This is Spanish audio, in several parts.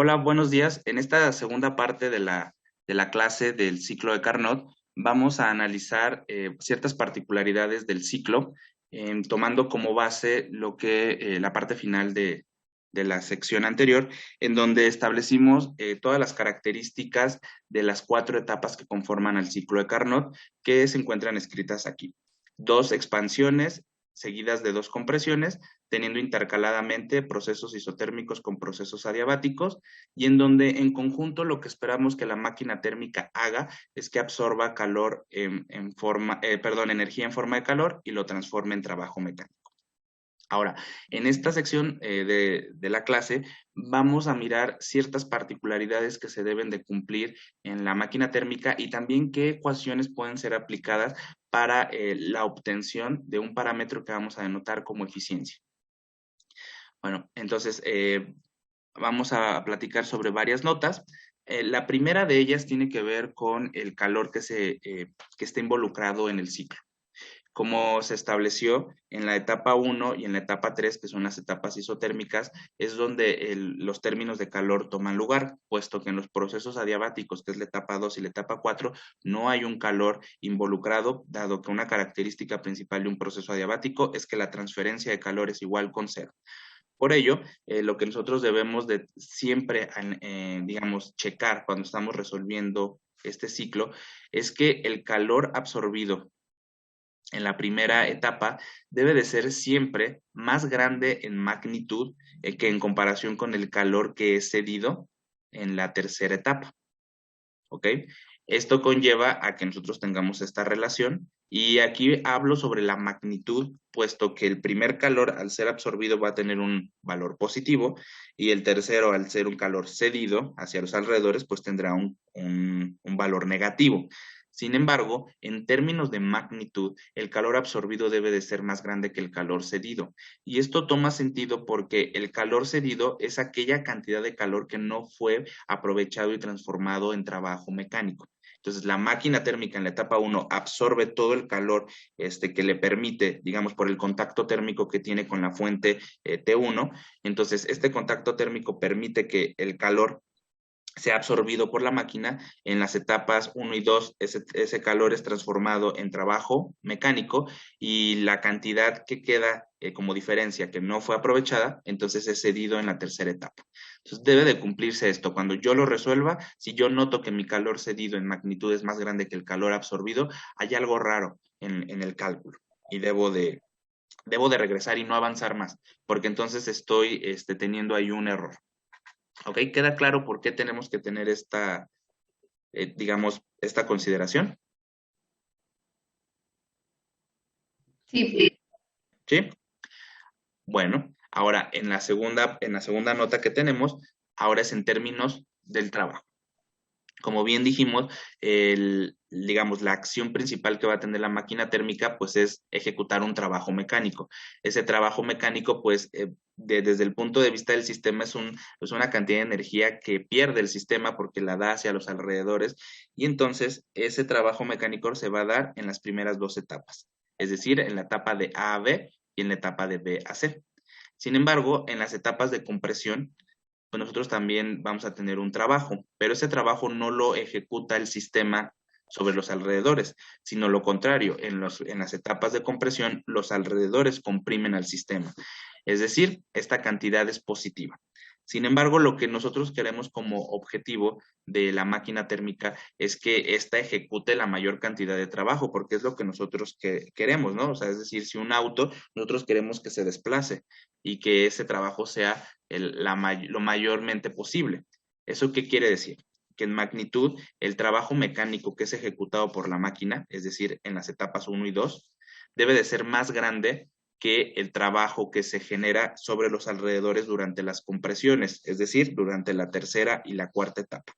Hola, buenos días. En esta segunda parte de la clase del ciclo de Carnot, vamos a analizar ciertas particularidades del ciclo, tomando como base la parte final de la sección anterior, en donde establecimos todas las características de las cuatro etapas que conforman al ciclo de Carnot, que se encuentran escritas aquí. Dos expansiones seguidas de dos compresiones, teniendo intercaladamente procesos isotérmicos con procesos adiabáticos, y en donde en conjunto lo que esperamos que la máquina térmica haga es que absorba calor energía en forma de calor y lo transforme en trabajo mecánico. Ahora, en esta sección de la clase vamos a mirar ciertas particularidades que se deben de cumplir en la máquina térmica y también qué ecuaciones pueden ser aplicadas para la obtención de un parámetro que vamos a denotar como eficiencia. Bueno, entonces vamos a platicar sobre varias notas. La primera de ellas tiene que ver con el calor que está involucrado en el ciclo. Como se estableció en la etapa 1 y en la etapa 3, que son las etapas isotérmicas, es donde los términos de calor toman lugar, puesto que en los procesos adiabáticos, que es la etapa 2 y la etapa 4, no hay un calor involucrado, dado que una característica principal de un proceso adiabático es que la transferencia de calor es igual con cero. Por ello, lo que nosotros debemos de siempre, digamos, checar cuando estamos resolviendo este ciclo, es que el calor absorbido en la primera etapa debe de ser siempre más grande en magnitud que en comparación con el calor que es cedido en la tercera etapa. ¿Ok? Esto conlleva a que nosotros tengamos esta relación y aquí hablo sobre la magnitud, puesto que el primer calor al ser absorbido va a tener un valor positivo y el tercero al ser un calor cedido hacia los alrededores pues tendrá un valor negativo. Sin embargo, en términos de magnitud, el calor absorbido debe de ser más grande que el calor cedido. Y esto toma sentido porque el calor cedido es aquella cantidad de calor que no fue aprovechado y transformado en trabajo mecánico. Entonces, la máquina térmica en la etapa 1 absorbe todo el calor que le permite, digamos, por el contacto térmico que tiene con la fuente T1. Entonces, este contacto térmico permite que el calor sea absorbido por la máquina. En las etapas 1 y 2, ese calor es transformado en trabajo mecánico y la cantidad que queda como diferencia que no fue aprovechada, entonces es cedido en la tercera etapa. Entonces debe de cumplirse esto. Cuando yo lo resuelva, si yo noto que mi calor cedido en magnitud es más grande que el calor absorbido, hay algo raro en el cálculo y debo de regresar y no avanzar más, porque entonces estoy teniendo ahí un error. ¿Ok? ¿Queda claro por qué tenemos que tener digamos, esta consideración? Sí, ¿Sí? Bueno, ahora en la segunda nota que tenemos, ahora es en términos del trabajo. Como bien dijimos, digamos, la acción principal que va a tener la máquina térmica, pues es ejecutar un trabajo mecánico. Ese trabajo mecánico, pues, desde el punto de vista del sistema, es una cantidad de energía que pierde el sistema porque la da hacia los alrededores, y entonces ese trabajo mecánico se va a dar en las primeras dos etapas, es decir, en la etapa de A a B y en la etapa de B a C. Sin embargo, en las etapas de compresión, pues nosotros también vamos a tener un trabajo, pero ese trabajo no lo ejecuta el sistema sobre los alrededores, sino lo contrario, en las etapas de compresión, los alrededores comprimen al sistema. Es decir, esta cantidad es positiva. Sin embargo, lo que nosotros queremos como objetivo de la máquina térmica es que ésta ejecute la mayor cantidad de trabajo, porque es lo que nosotros queremos, ¿no? O sea, es decir, si un auto, nosotros queremos que se desplace y que ese trabajo sea lo mayormente posible. ¿Eso qué quiere decir? Que en magnitud el trabajo mecánico que es ejecutado por la máquina, es decir, en las etapas 1 y 2, debe de ser más grande que el trabajo que se genera sobre los alrededores durante las compresiones, es decir, durante la tercera y la cuarta etapa.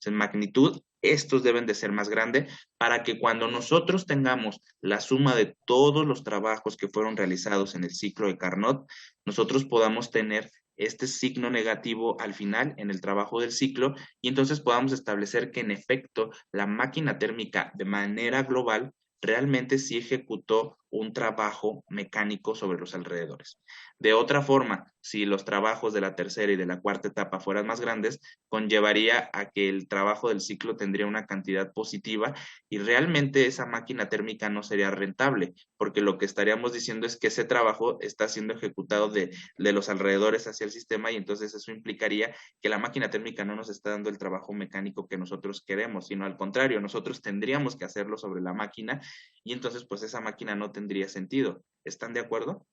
En magnitud, estos deben de ser más grandes para que cuando nosotros tengamos la suma de todos los trabajos que fueron realizados en el ciclo de Carnot, nosotros podamos tener este signo negativo al final en el trabajo del ciclo y entonces podamos establecer que en efecto la máquina térmica de manera global realmente sí ejecutó un trabajo mecánico sobre los alrededores. De otra forma, si los trabajos de la tercera y de la cuarta etapa fueran más grandes, conllevaría a que el trabajo del ciclo tendría una cantidad positiva y realmente esa máquina térmica no sería rentable, porque lo que estaríamos diciendo es que ese trabajo está siendo ejecutado de los alrededores hacia el sistema y entonces eso implicaría que la máquina térmica no nos está dando el trabajo mecánico que nosotros queremos, sino al contrario, nosotros tendríamos que hacerlo sobre la máquina y entonces pues esa máquina no tendría sentido. ¿Están de acuerdo?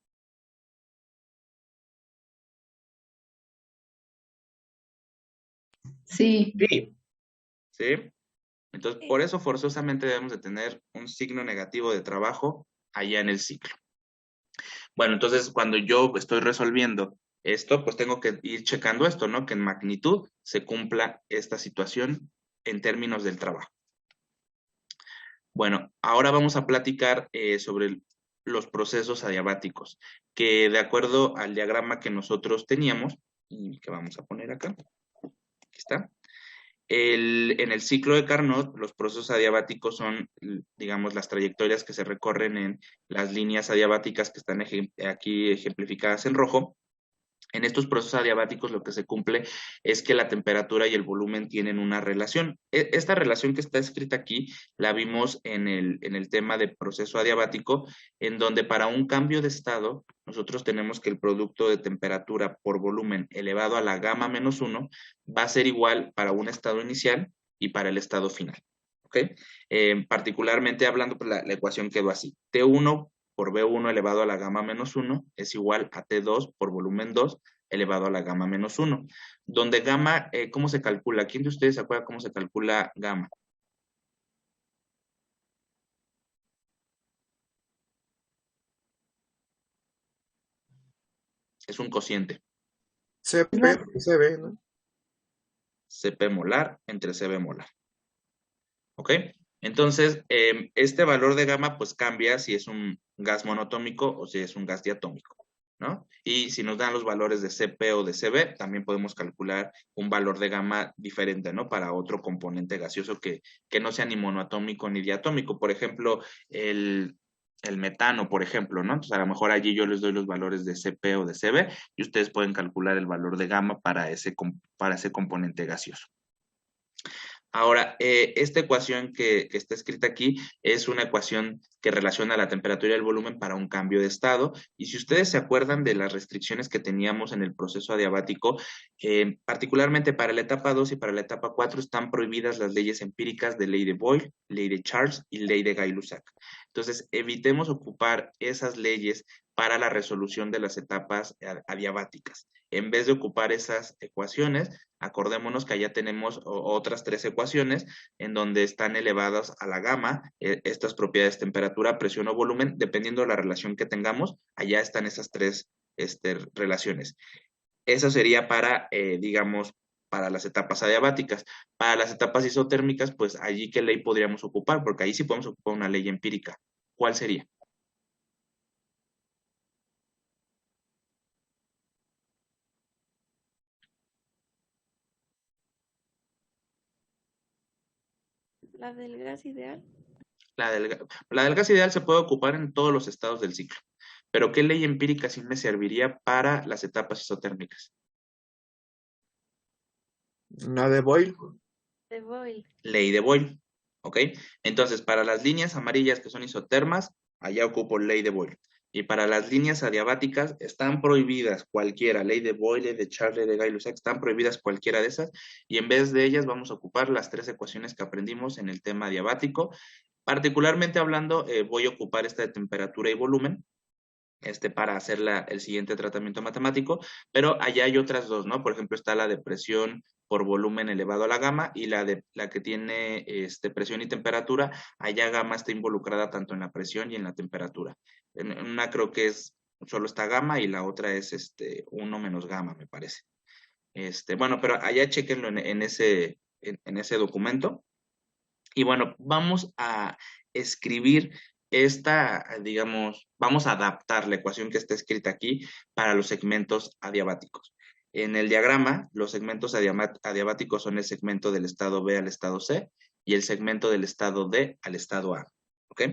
Sí, Sí. ¿Sí? Entonces, por eso forzosamente debemos de tener un signo negativo de trabajo allá en el ciclo. Bueno, entonces cuando yo estoy resolviendo esto, pues tengo que ir checando esto, ¿no? Que en magnitud se cumpla esta situación en términos del trabajo. Bueno, ahora vamos a platicar sobre los procesos adiabáticos, que de acuerdo al diagrama que nosotros teníamos, y que vamos a poner acá, aquí está. En el ciclo de Carnot, los procesos adiabáticos son, digamos, las trayectorias que se recorren en las líneas adiabáticas que están aquí ejemplificadas en rojo. En estos procesos adiabáticos lo que se cumple es que la temperatura y el volumen tienen una relación. Esta relación que está escrita aquí la vimos en el tema de proceso adiabático, en donde para un cambio de estado nosotros tenemos que el producto de temperatura por volumen elevado a la gamma menos 1 va a ser igual para un estado inicial y para el estado final. ¿Ok? Particularmente hablando, pues la ecuación quedó así. T1 por B1 elevado a la gamma menos 1 es igual a T2 por volumen 2 elevado a la gamma menos 1. Donde gamma, ¿cómo se calcula? ¿Quién de ustedes se acuerda cómo se calcula gamma? Es un cociente. es la, CP y CB, ¿no? CP molar entre CB molar. ¿Ok? Entonces, este valor de gamma pues cambia si es un gas monoatómico o si es un gas diatómico, ¿no? Y si nos dan los valores de CP o de CB, también podemos calcular un valor de gamma diferente, ¿no? Para otro componente gaseoso que no sea ni monoatómico ni diatómico. Por ejemplo, el metano, por ejemplo, ¿no? Entonces, a lo mejor allí yo les doy los valores de CP o de CB y ustedes pueden calcular el valor de gamma para ese componente gaseoso. Ahora, esta ecuación que está escrita aquí es una ecuación que relaciona la temperatura y el volumen para un cambio de estado. Y si ustedes se acuerdan de las restricciones que teníamos en el proceso adiabático, particularmente para la etapa 2 y para la etapa 4 están prohibidas las leyes empíricas de ley de Boyle, ley de Charles y ley de Gay-Lussac. Entonces, evitemos ocupar esas leyes para la resolución de las etapas adiabáticas. En vez de ocupar esas ecuaciones, acordémonos que allá tenemos otras tres ecuaciones en donde están elevadas a la gamma estas propiedades temperatura, presión o volumen, dependiendo de la relación que tengamos, allá están esas tres relaciones. Eso sería para, digamos, para las etapas adiabáticas. Para las etapas isotérmicas, pues allí qué ley podríamos ocupar, porque ahí sí podemos ocupar una ley empírica. ¿Cuál sería? la del gas ideal. La del gas ideal se puede ocupar en todos los estados del ciclo. Pero ¿qué ley empírica sí me serviría para las etapas isotérmicas? La de Boyle. De Boyle. Ley de Boyle. ¿Ok? Entonces, para las líneas amarillas que son isotermas, allá ocupo ley de Boyle. Y para las líneas adiabáticas están prohibidas cualquiera, ley de Boyle, ley de Charles, ley de Gay-Lussac, están prohibidas cualquiera de esas. Y en vez de ellas vamos a ocupar las tres ecuaciones que aprendimos en el tema adiabático. Particularmente hablando, voy a ocupar esta de temperatura y volumen, para hacer el siguiente tratamiento matemático, pero allá hay otras dos, ¿no? Por ejemplo, está la de presión por volumen elevado a la gamma y la que tiene presión y temperatura, allá gamma está involucrada tanto en la presión y en la temperatura. En una creo que es solo está gamma y la otra es 1 menos gamma, me parece. Bueno, pero allá chequenlo en ese documento. Y bueno, vamos a escribir digamos, vamos a adaptar la ecuación que está escrita aquí para los segmentos adiabáticos. En el diagrama, los segmentos adiabáticos son el segmento del estado B al estado C y el segmento del estado D al estado A. ¿Ok?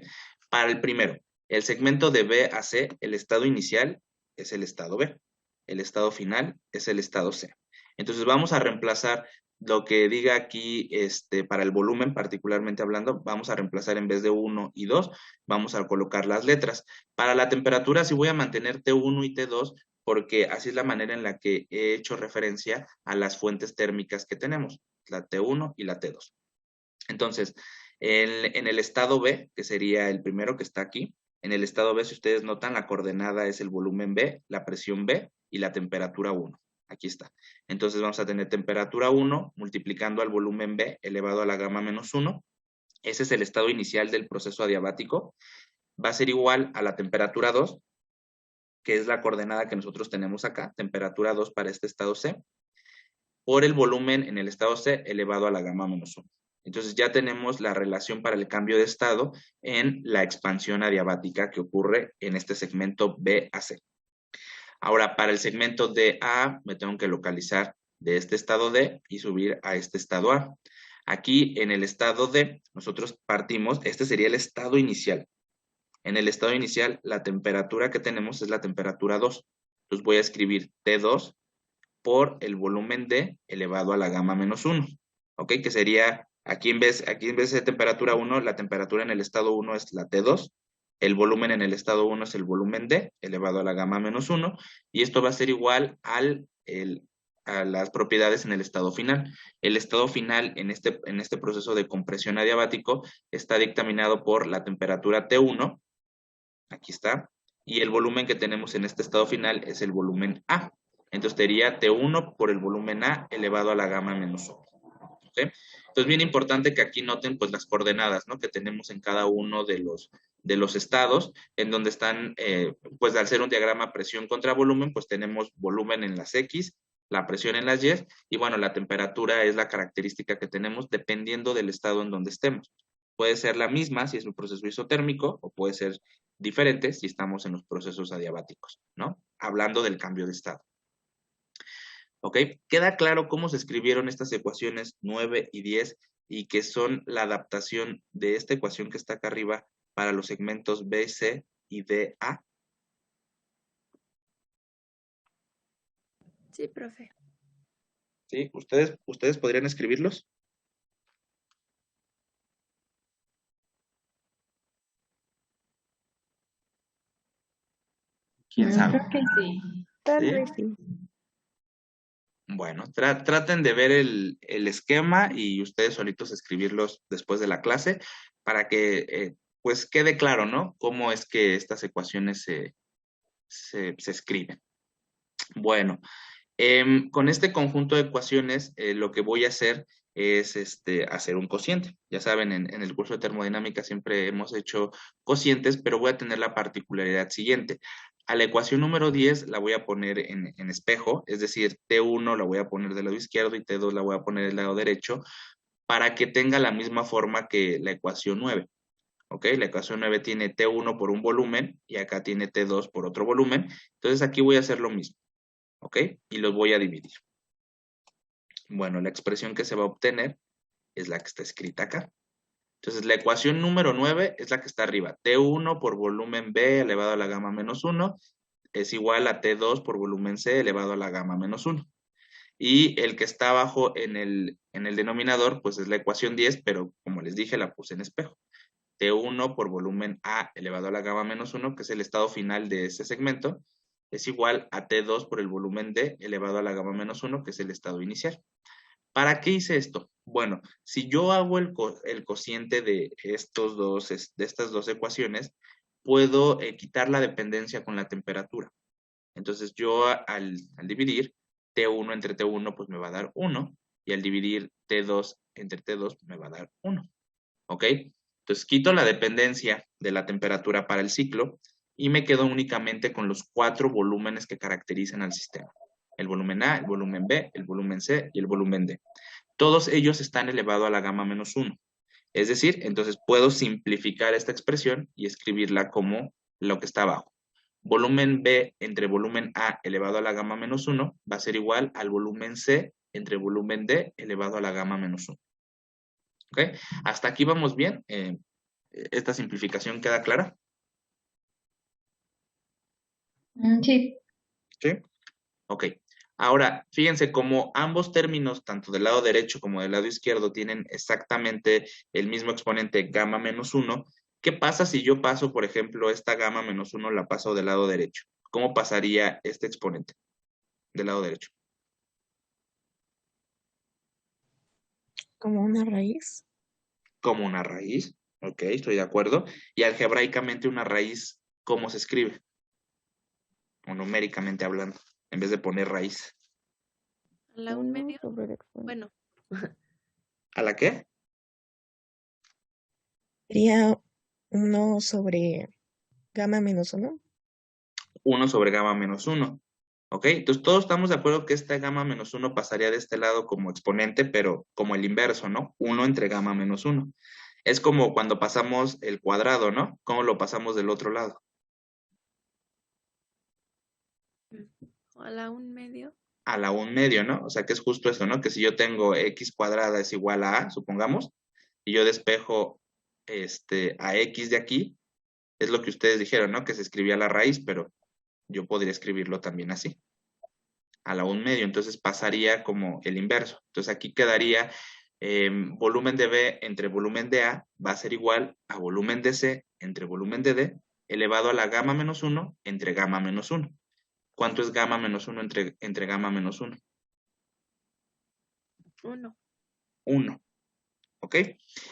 Para el primero, El segmento de B a C, el estado inicial es el estado B. El estado final es el estado C. Entonces vamos a reemplazar lo que diga aquí para el volumen, particularmente hablando, vamos a reemplazar en vez de 1 y 2, vamos a colocar las letras. Para la temperatura sí voy a mantener T1 y T2 porque así es la manera en la que he hecho referencia a las fuentes térmicas que tenemos, la T1 y la T2. Entonces, en el estado B, que sería el primero que está aquí, en el estado B, si ustedes notan, la coordenada es el volumen B, la presión B y la temperatura 1. Aquí está. Entonces vamos a tener temperatura 1 multiplicando al volumen B elevado a la gamma menos 1. Ese es el estado inicial del proceso adiabático. Va a ser igual a la temperatura 2, que es la coordenada que nosotros tenemos acá, temperatura 2 para este estado C, por el volumen en el estado C elevado a la gamma menos 1. Entonces ya tenemos la relación para el cambio de estado en la expansión adiabática que ocurre en este segmento B a C. Ahora, para el segmento D a A, me tengo que localizar de este estado D y subir a este estado A. Aquí en el estado D, nosotros partimos, este sería el estado inicial. En el estado inicial, la temperatura que tenemos es la temperatura 2. Entonces voy a escribir T2 por el volumen D elevado a la gamma menos 1. ¿Ok? Que sería, aquí en vez de temperatura 1, la temperatura en el estado 1 es la T2. El volumen en el estado 1 es el volumen D elevado a la gamma menos 1. Y esto va a ser igual a las propiedades en el estado final. El estado final en este proceso de compresión adiabático está dictaminado por la temperatura T1. Aquí está. Y el volumen que tenemos en este estado final es el volumen A. Entonces sería T1 por el volumen A elevado a la gamma menos 1. ¿Okay? Entonces, bien importante que aquí noten pues las coordenadas, ¿no? Que tenemos en cada uno de los estados, en donde están, pues al ser un diagrama presión contra volumen, pues tenemos volumen en las X, la presión en las Y, y bueno, la temperatura es la característica que tenemos dependiendo del estado en donde estemos. Puede ser la misma si es un proceso isotérmico, o puede ser diferente si estamos en los procesos adiabáticos, ¿no? Hablando del cambio de estado. ¿Ok? Queda claro cómo se escribieron estas ecuaciones 9 y 10 y que son la adaptación de esta ecuación que está acá arriba para los segmentos B, C y D, A. Sí, profe. ¿Sí? ¿Ustedes podrían escribirlos? ¿Quién sabe? Creo que sí. Tal ¿Sí? vez sí. Bueno, traten de ver el esquema y ustedes solitos escribirlos después de la clase para que pues quede claro, ¿no? Cómo es que estas ecuaciones se escriben. Bueno, con este conjunto de ecuaciones lo que voy a hacer es hacer un cociente. Ya saben, en el curso de termodinámica siempre hemos hecho cocientes, pero voy a tener la particularidad siguiente. A la ecuación número 10 la voy a poner en espejo, es decir, T1 la voy a poner del lado izquierdo y T2 la voy a poner del lado derecho para que tenga la misma forma que la ecuación 9. ¿Ok? La ecuación 9 tiene T1 por un volumen y acá tiene T2 por otro volumen. Entonces aquí voy a hacer lo mismo. ¿Ok? Y los voy a dividir. Bueno, la expresión que se va a obtener es la que está escrita acá. Entonces, la ecuación número 9 es la que está arriba. T1 por volumen B elevado a la gamma menos 1 es igual a T2 por volumen C elevado a la gamma menos 1. Y el que está abajo en el denominador, pues es la ecuación 10, pero como les dije, la puse en espejo. T1 por volumen A elevado a la gamma menos 1, que es el estado final de ese segmento, es igual a T2 por el volumen D elevado a la gamma menos 1, que es el estado inicial. ¿Para qué hice esto? Bueno, si yo hago el cociente de estas dos ecuaciones, puedo quitar la dependencia con la temperatura. Entonces yo al dividir T1 entre T1 pues me va a dar 1 y al dividir T2 entre T2 me va a dar 1. ¿Ok? Entonces quito la dependencia de la temperatura para el ciclo y me quedo únicamente con los 4 volúmenes que caracterizan al sistema. El volumen A, el volumen B, el volumen C y el volumen D. Todos ellos están elevados a la gamma menos 1. Es decir, entonces puedo simplificar esta expresión y escribirla como lo que está abajo. Volumen B entre volumen A elevado a la gamma menos 1 va a ser igual al volumen C entre volumen D elevado a la gamma menos 1. ¿Ok? Hasta aquí vamos bien. ¿Esta simplificación queda clara? Sí. ¿Sí? Ok. Ahora, fíjense cómo ambos términos, tanto del lado derecho como del lado izquierdo, tienen exactamente el mismo exponente gamma menos 1. ¿Qué pasa si yo paso, por ejemplo, esta gamma menos 1 la paso del lado derecho? ¿Cómo pasaría este exponente del lado derecho? Como una raíz. Como una raíz. Ok, estoy de acuerdo. Y algebraicamente una raíz, ¿cómo se escribe? O numéricamente hablando, en vez de poner raíz. A la un medio. Bueno, ¿A la qué? sería 1 sobre gamma menos 1. 1 sobre gamma menos 1. ¿Ok? Entonces todos estamos de acuerdo que esta gamma menos 1 pasaría de este lado como exponente, pero como el inverso, ¿no? 1 entre gamma menos 1. Es como cuando pasamos el cuadrado, ¿no? ¿Cómo lo pasamos del otro lado? A la un medio. A la 1 medio, ¿no? O sea que es justo eso, ¿no? Que si yo tengo x cuadrada es igual a, supongamos, y yo despejo a x de aquí, es lo que ustedes dijeron, ¿no? Que se escribía la raíz, pero yo podría escribirlo también así, a la 1 medio, entonces pasaría como el inverso. Entonces aquí quedaría volumen de B entre volumen de A va a ser igual a volumen de C entre volumen de D elevado a la gamma menos 1 entre gamma menos 1. ¿Cuánto es gamma menos 1 entre gamma menos 1? 1. 1. ¿Ok?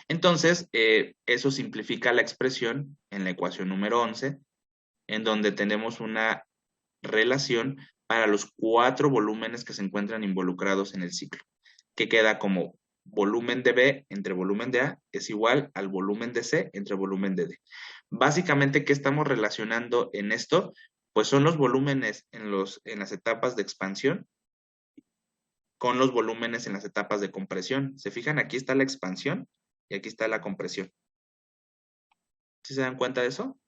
Entonces, eso simplifica la expresión en la ecuación número 11, en donde tenemos una relación para los 4 volúmenes que se encuentran involucrados en el ciclo, que queda como volumen de B entre volumen de A es igual al volumen de C entre volumen de D. Básicamente, ¿qué estamos relacionando en esto? Pues son los volúmenes en las etapas de expansión con los volúmenes en las etapas de compresión. ¿Se fijan? Aquí está la expansión y aquí está la compresión. ¿Sí se dan cuenta de eso?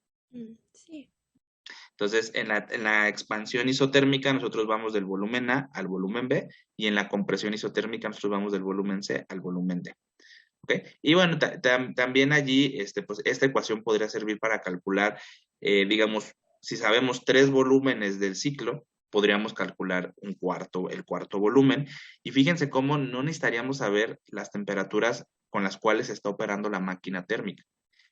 Sí. Entonces, en la expansión isotérmica nosotros vamos del volumen A al volumen B y en la compresión isotérmica nosotros vamos del volumen C al volumen D. ¿Ok? Y bueno, también allí, pues, esta ecuación podría servir para calcular, digamos, si sabemos 3 volúmenes del ciclo, podríamos calcular el cuarto volumen. Y fíjense cómo no necesitaríamos saber las temperaturas con las cuales está operando la máquina térmica.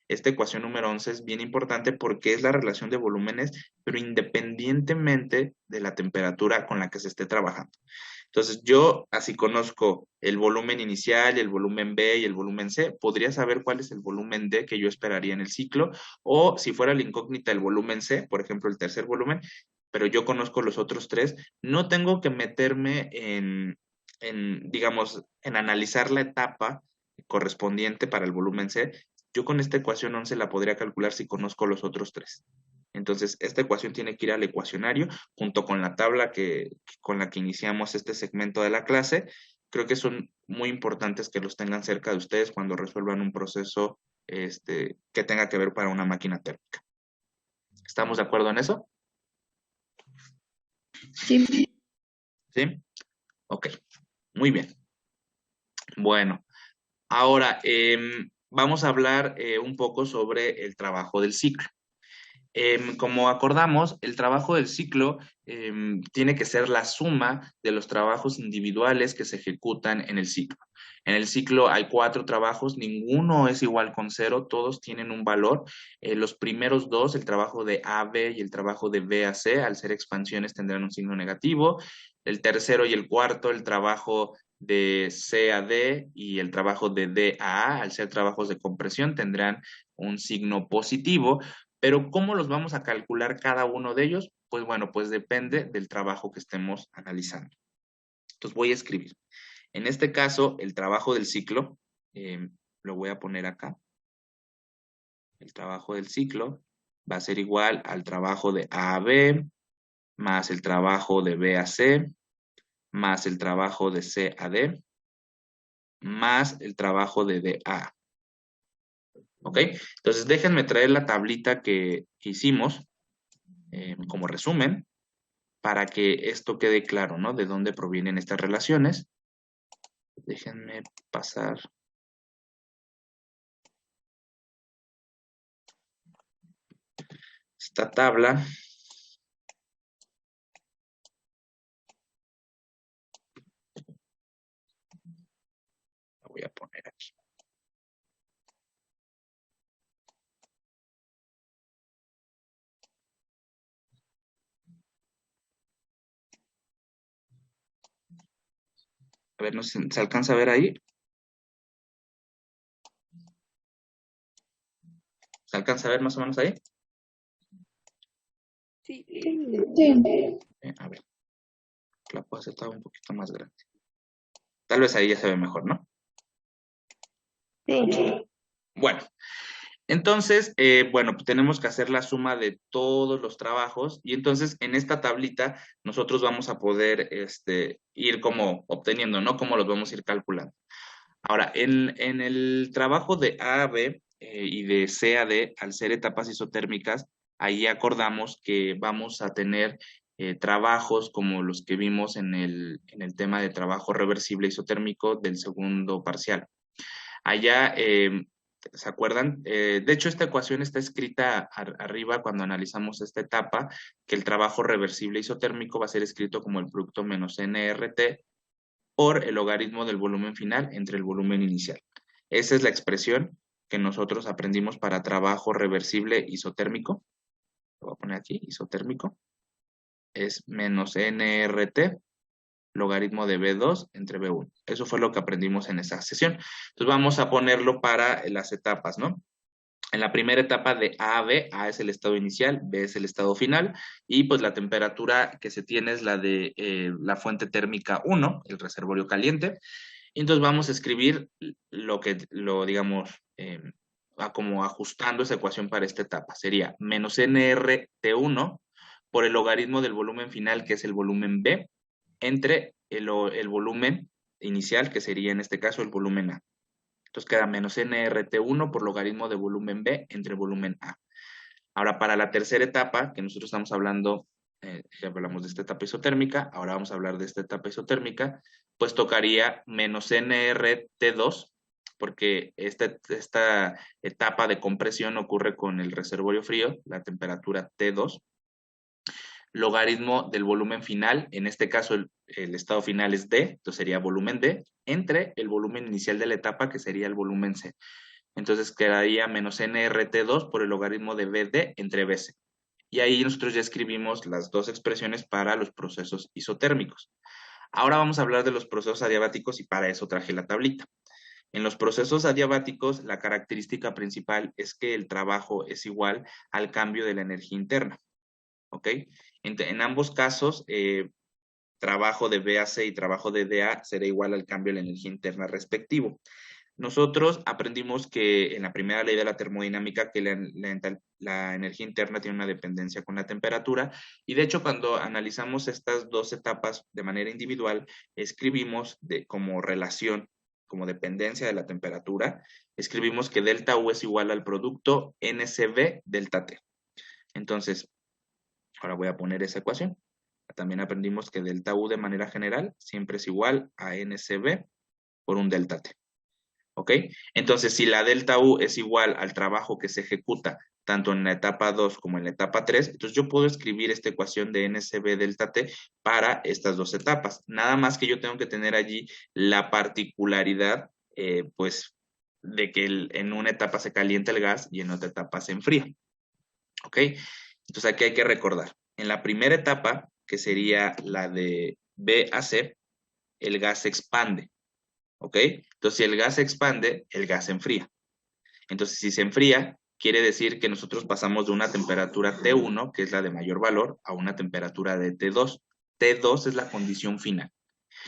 Esta ecuación número 11 es bien importante porque es la relación de volúmenes, pero independientemente de la temperatura con la que se esté trabajando. Entonces, yo así conozco el volumen inicial, el volumen B y el volumen C, podría saber cuál es el volumen D que yo esperaría en el ciclo, o si fuera la incógnita el volumen C, por ejemplo, el tercer volumen, pero yo conozco los otros tres, no tengo que meterme digamos, en analizar la etapa correspondiente para el volumen C. Yo con esta ecuación 11 la podría calcular si conozco los otros tres. Entonces, esta ecuación tiene que ir al ecuacionario junto con la tabla con la que iniciamos este segmento de la clase. Creo que son muy importantes que los tengan cerca de ustedes cuando resuelvan un proceso que tenga que ver para una máquina térmica. ¿Estamos de acuerdo en eso? Sí. ¿Sí? Ok, muy bien. Bueno, ahora vamos a hablar un poco sobre el trabajo del ciclo. Como acordamos, el trabajo del ciclo tiene que ser la suma de los trabajos individuales que se ejecutan en el ciclo. En el ciclo hay 4 trabajos, ninguno es igual con 0, todos tienen un valor. Los primeros 2, el trabajo de A a B y el trabajo de B a C, al ser expansiones tendrán un signo negativo. El tercero y el cuarto, el trabajo de C a D y el trabajo de D a A, al ser trabajos de compresión, tendrán un signo positivo. Pero ¿cómo los vamos a calcular cada uno de ellos? Pues bueno, pues depende del trabajo que estemos analizando. Entonces voy a escribir. En este caso, el trabajo del ciclo, lo voy a poner acá. El trabajo del ciclo va a ser igual al trabajo de A a B, más el trabajo de B a C, más el trabajo de C a D, más el trabajo de D a A. ¿Ok? Entonces déjenme traer la tablita que hicimos como resumen, para que esto quede claro, ¿no? De dónde provienen estas relaciones. Déjenme pasar. Esta tabla. La voy a poner aquí. A ver, no sé si se alcanza a ver ahí. ¿Se alcanza a ver más o menos ahí? Sí. A ver, la puedo hacer todavía un poquito más grande. Tal vez ahí ya se ve mejor, ¿no? Sí. Bueno, entonces, bueno, pues tenemos que hacer la suma de todos los trabajos y entonces en esta tablita nosotros vamos a poder ir como obteniendo, ¿no? Cómo los vamos a ir calculando. Ahora, en el trabajo de A a B y de C a D, al ser etapas isotérmicas, ahí acordamos que vamos a tener trabajos como los que vimos en el tema de trabajo reversible isotérmico del segundo parcial. Allá, ¿se acuerdan? De hecho, esta ecuación está escrita arriba cuando analizamos esta etapa, que el trabajo reversible isotérmico va a ser escrito como el producto menos NRT por el logaritmo del volumen final entre el volumen inicial. Esa es la expresión que nosotros aprendimos para trabajo reversible isotérmico. Lo voy a poner aquí, isotérmico. Es menos NRT logaritmo de B2 entre B1. Eso fue lo que aprendimos en esa sesión. Entonces vamos a ponerlo para las etapas, ¿no? En la primera etapa de A a B, A es el estado inicial, B es el estado final, y pues la temperatura que se tiene es la de la fuente térmica 1, el reservorio caliente. Entonces vamos a escribir digamos, como ajustando esa ecuación para esta etapa. Sería menos nRT1 por el logaritmo del volumen final, que es el volumen B, entre el volumen inicial, que sería en este caso el volumen A. Entonces queda menos nRT1 por logaritmo de volumen B entre volumen A. Ahora, para la tercera etapa, que nosotros estamos hablando, ya hablamos de esta etapa isotérmica, ahora vamos a hablar de esta etapa isotérmica, pues tocaría menos nRT2, porque esta etapa de compresión ocurre con el reservorio frío, la temperatura T2, logaritmo del volumen final, en este caso el estado final es D, entonces sería volumen D, entre el volumen inicial de la etapa, que sería el volumen C. Entonces quedaría menos nRT2 por el logaritmo de BD entre BC. Y ahí nosotros ya escribimos las dos expresiones para los procesos isotérmicos. Ahora vamos a hablar de los procesos adiabáticos y para eso traje la tablita. En los procesos adiabáticos, la característica principal es que el trabajo es igual al cambio de la energía interna. ¿Ok? En ambos casos, trabajo de BAC y trabajo de DA será igual al cambio de la energía interna respectivo. Nosotros aprendimos que en la primera ley de la termodinámica que la energía interna tiene una dependencia con la temperatura y de hecho cuando analizamos estas dos etapas de manera individual, escribimos como relación, como dependencia de la temperatura, escribimos que delta U es igual al producto NCB delta T. Entonces, ahora voy a poner esa ecuación. También aprendimos que delta U de manera general siempre es igual a NCB por un delta T. ¿Ok? Entonces, si la delta U es igual al trabajo que se ejecuta tanto en la etapa 2 como en la etapa 3, entonces yo puedo escribir esta ecuación de NCB delta T para estas dos etapas. Nada más que yo tengo que tener allí la particularidad, pues, de que en una etapa se calienta el gas y en otra etapa se enfría. ¿Ok? Entonces aquí hay que recordar. En la primera etapa, que sería la de B a C, el gas se expande. ¿Ok? Entonces, si el gas se expande, el gas se enfría. Entonces, si se enfría, quiere decir que nosotros pasamos de una temperatura T1, que es la de mayor valor, a una temperatura de T2. T2 es la condición final.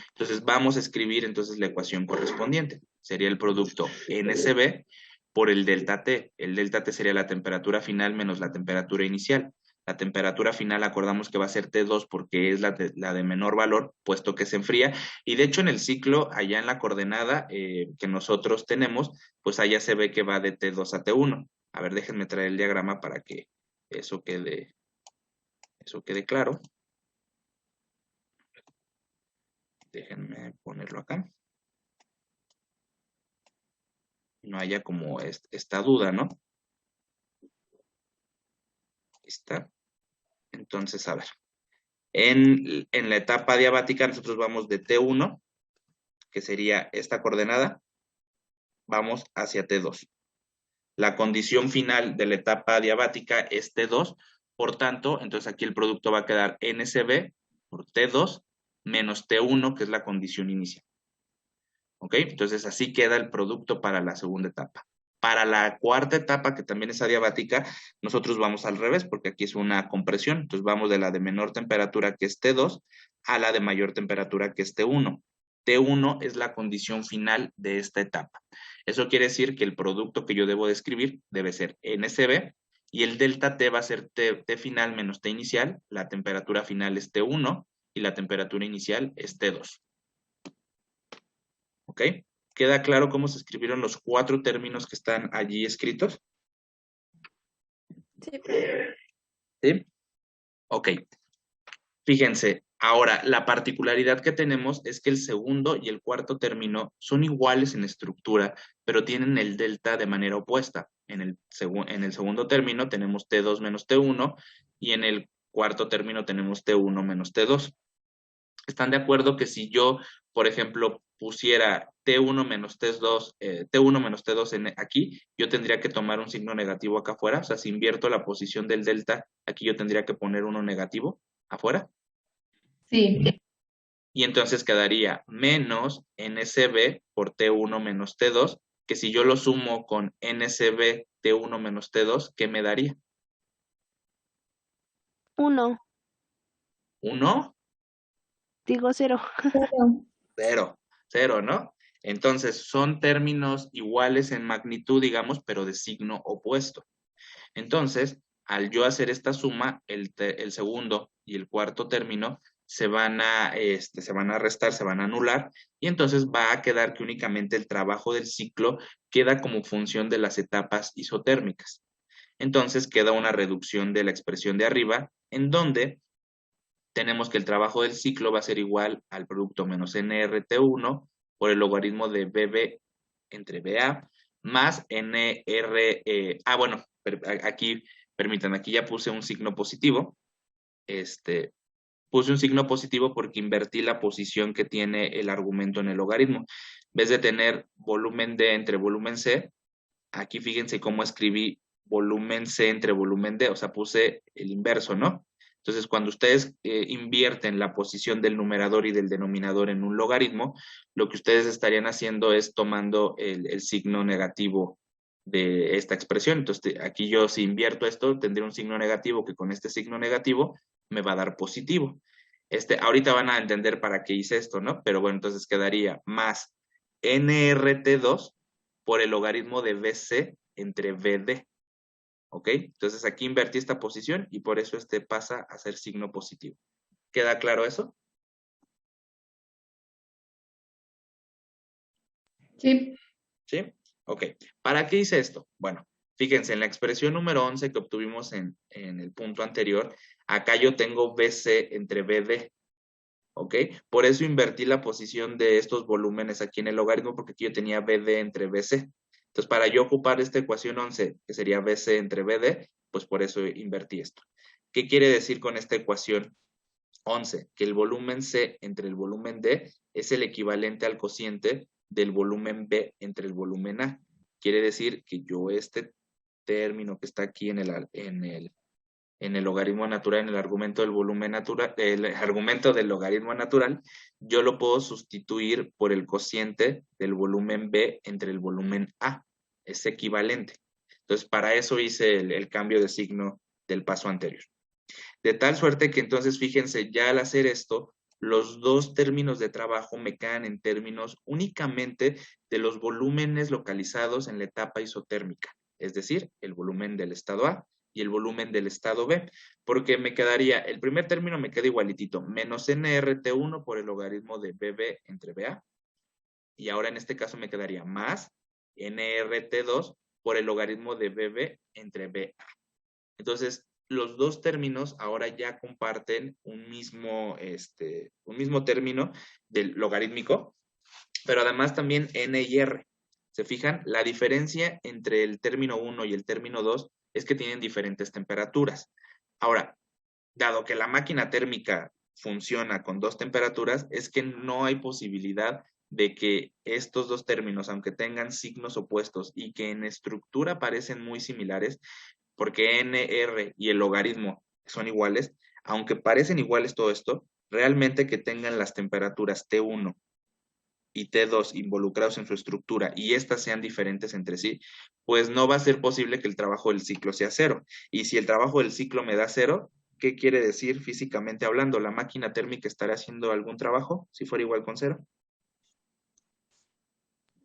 Entonces, vamos a escribir entonces la ecuación correspondiente. Sería el producto NCB por el delta T. El delta T sería la temperatura final menos la temperatura inicial. La temperatura final acordamos que va a ser T2 porque es la de menor valor, puesto que se enfría. Y de hecho en el ciclo, allá en la coordenada que nosotros tenemos, pues allá se ve que va de T2 a T1. A ver, déjenme traer el diagrama para que eso quede claro. Déjenme ponerlo acá. No haya como esta duda, ¿no? Está. Entonces, a ver. En la etapa diabática nosotros vamos de T1, que sería esta coordenada, vamos hacia T2. La condición final de la etapa adiabática es T2, por tanto, entonces aquí el producto va a quedar NCB por T2 menos T1, que es la condición inicial. ¿Ok? Entonces así queda el producto para la segunda etapa. Para la cuarta etapa, que también es adiabática, nosotros vamos al revés, porque aquí es una compresión. Entonces vamos de la de menor temperatura, que es T2, a la de mayor temperatura, que es T1. T1 es la condición final de esta etapa. Eso quiere decir que el producto que yo debo describir debe ser NCB, y el delta T va a ser T final menos T inicial. La temperatura final es T1 y la temperatura inicial es T2. ¿Ok? ¿Queda claro cómo se escribieron los 4 términos que están allí escritos? Sí. ¿Sí? Ok. Fíjense, ahora la particularidad que tenemos es que el segundo y el cuarto término son iguales en estructura, pero tienen el delta de manera opuesta. En el segundo término tenemos T2 menos T1 y en el cuarto término tenemos T1 menos T2. ¿Están de acuerdo que si yo, por ejemplo, pusiera T1 menos T2, T1 menos T2 aquí, yo tendría que tomar un signo negativo acá afuera? O sea, si invierto la posición del delta, aquí yo tendría que poner uno negativo afuera. Sí. Y entonces quedaría menos NCB por T1 menos T2, que si yo lo sumo con NCB T1 menos T2, ¿qué me daría? 1. ¿1? Digo 0. Cero, cero, ¿no? Entonces son términos iguales en magnitud, digamos, pero de signo opuesto. Entonces, al yo hacer esta suma, el segundo y el cuarto término se van a restar, se van a anular, y entonces va a quedar que únicamente el trabajo del ciclo queda como función de las etapas isotérmicas. Entonces queda una reducción de la expresión de arriba, en donde tenemos que el trabajo del ciclo va a ser igual al producto menos nRT1 por el logaritmo de BB entre BA más bueno, aquí, permítanme, aquí ya puse un signo positivo. Puse un signo positivo porque invertí la posición que tiene el argumento en el logaritmo. En vez de tener volumen D entre volumen C, aquí fíjense cómo escribí volumen C entre volumen D, o sea, puse el inverso, ¿no? Entonces, cuando ustedes invierten la posición del numerador y del denominador en un logaritmo, lo que ustedes estarían haciendo es tomando el signo negativo de esta expresión. Entonces, aquí yo si invierto esto, tendré un signo negativo que con este signo negativo me va a dar positivo. Ahorita van a entender para qué hice esto, ¿no? Pero bueno, entonces quedaría más nRT2 por el logaritmo de BC entre BD. ¿Ok? Entonces aquí invertí esta posición y por eso pasa a ser signo positivo. ¿Queda claro eso? Sí. ¿Sí? Ok. ¿Para qué hice esto? Bueno, fíjense, en la expresión número 11 que obtuvimos en el punto anterior, acá yo tengo BC entre BD. ¿Ok? Por eso invertí la posición de estos volúmenes aquí en el logaritmo, porque aquí yo tenía BD entre BC. Entonces, para yo ocupar esta ecuación 11, que sería BC entre BD, pues por eso invertí esto. ¿Qué quiere decir con esta ecuación 11? Que el volumen C entre el volumen D es el equivalente al cociente del volumen B entre el volumen A. Quiere decir que yo este término que está aquí en el logaritmo natural, en el argumento del volumen natural, el argumento del logaritmo natural, yo lo puedo sustituir por el cociente del volumen B entre el volumen A. Es equivalente. Entonces, para eso hice el cambio de signo del paso anterior. De tal suerte que entonces, fíjense, ya al hacer esto, los dos términos de trabajo me quedan en términos únicamente de los volúmenes localizados en la etapa isotérmica, es decir, el volumen del estado A y el volumen del estado B, porque me quedaría, el primer término me queda igualitito, menos nRT1 por el logaritmo de BB entre BA, y ahora en este caso me quedaría más nRT2 por el logaritmo de BB entre BA. Entonces, los dos términos ahora ya comparten un mismo término del logarítmico, pero además también N y R. ¿Se fijan? La diferencia entre el término 1 y el término 2 es que tienen diferentes temperaturas. Ahora, dado que la máquina térmica funciona con dos temperaturas, es que no hay posibilidad de que estos dos términos, aunque tengan signos opuestos y que en estructura parecen muy similares, porque NR y el logaritmo son iguales, aunque parecen iguales todo esto, realmente que tengan las temperaturas T1 y T2 involucrados en su estructura y estas sean diferentes entre sí, pues no va a ser posible que el trabajo del ciclo sea cero. Y si el trabajo del ciclo me da cero, ¿qué quiere decir físicamente hablando? ¿La máquina térmica estará haciendo algún trabajo si fuera igual con cero?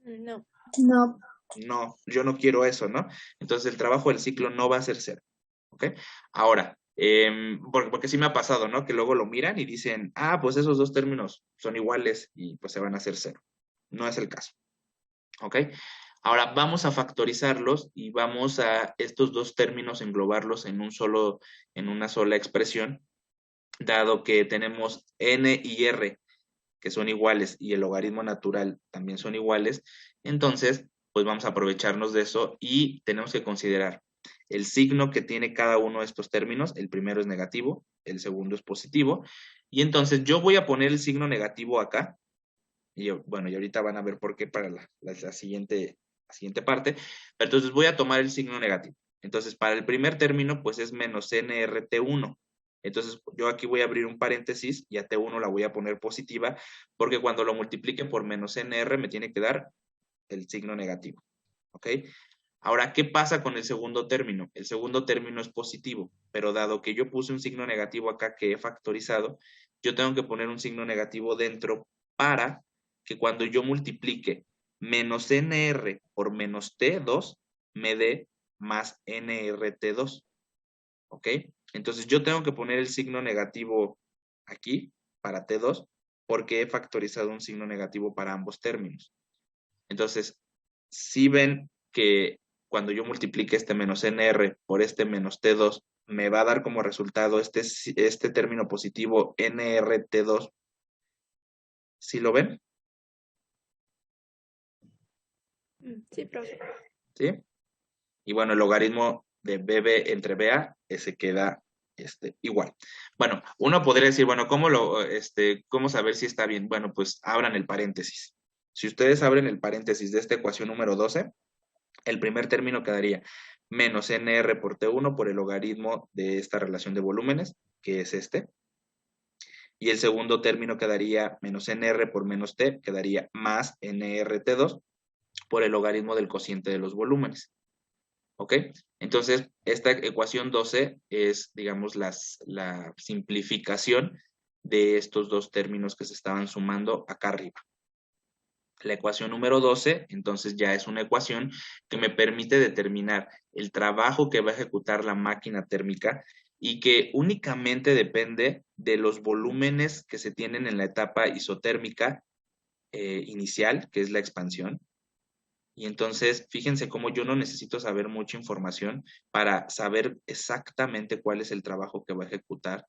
No. No. No, yo no quiero eso, ¿no? Entonces el trabajo del ciclo no va a ser cero, ¿ok? Ahora, porque sí me ha pasado, ¿no? Que luego lo miran y dicen, ah, pues esos dos términos son iguales y pues se van a hacer cero. No es el caso, ¿ok? Ahora vamos a factorizarlos y vamos a estos dos términos englobarlos en en una sola expresión, dado que tenemos n y r que son iguales y el logaritmo natural también son iguales, entonces pues vamos a aprovecharnos de eso y tenemos que considerar el signo que tiene cada uno de estos términos. El primero es negativo, el segundo es positivo, y entonces yo voy a poner el signo negativo acá, y bueno, y ahorita van a ver por qué para la siguiente parte, pero entonces voy a tomar el signo negativo. Entonces, para el primer término, pues es menos nRT1. Entonces, yo aquí voy a abrir un paréntesis y a T1 la voy a poner positiva, porque cuando lo multiplique por menos NR me tiene que dar el signo negativo. ¿Ok? Ahora, ¿qué pasa con el segundo término? El segundo término es positivo, pero dado que yo puse un signo negativo acá que he factorizado, yo tengo que poner un signo negativo dentro para que cuando yo multiplique menos NR por menos T2, me dé más NRT2. ¿Ok? Entonces yo tengo que poner el signo negativo aquí para T2 porque he factorizado un signo negativo para ambos términos. Entonces, si ven que cuando yo multiplique este menos NR por este menos T2, me va a dar como resultado este término positivo NRT2. ¿Sí lo ven? Sí, profe. ¿Sí? Y bueno, el logaritmo de BB entre BA se queda igual. Bueno, uno podría decir, bueno, ¿cómo saber si está bien? Bueno, pues abran el paréntesis. Si ustedes abren el paréntesis de esta ecuación número 12, el primer término quedaría menos NR por T1 por el logaritmo de esta relación de volúmenes, que es este. Y el segundo término quedaría menos NR por menos T, quedaría más NRT2 por el logaritmo del cociente de los volúmenes. ¿Ok? Entonces, esta ecuación 12 es, digamos, la simplificación de estos dos términos que se estaban sumando acá arriba. La ecuación número 12, entonces ya es una ecuación que me permite determinar el trabajo que va a ejecutar la máquina térmica y que únicamente depende de los volúmenes que se tienen en la etapa isotérmica inicial, que es la expansión. Y entonces, fíjense cómo yo no necesito saber mucha información para saber exactamente cuál es el trabajo que va a ejecutar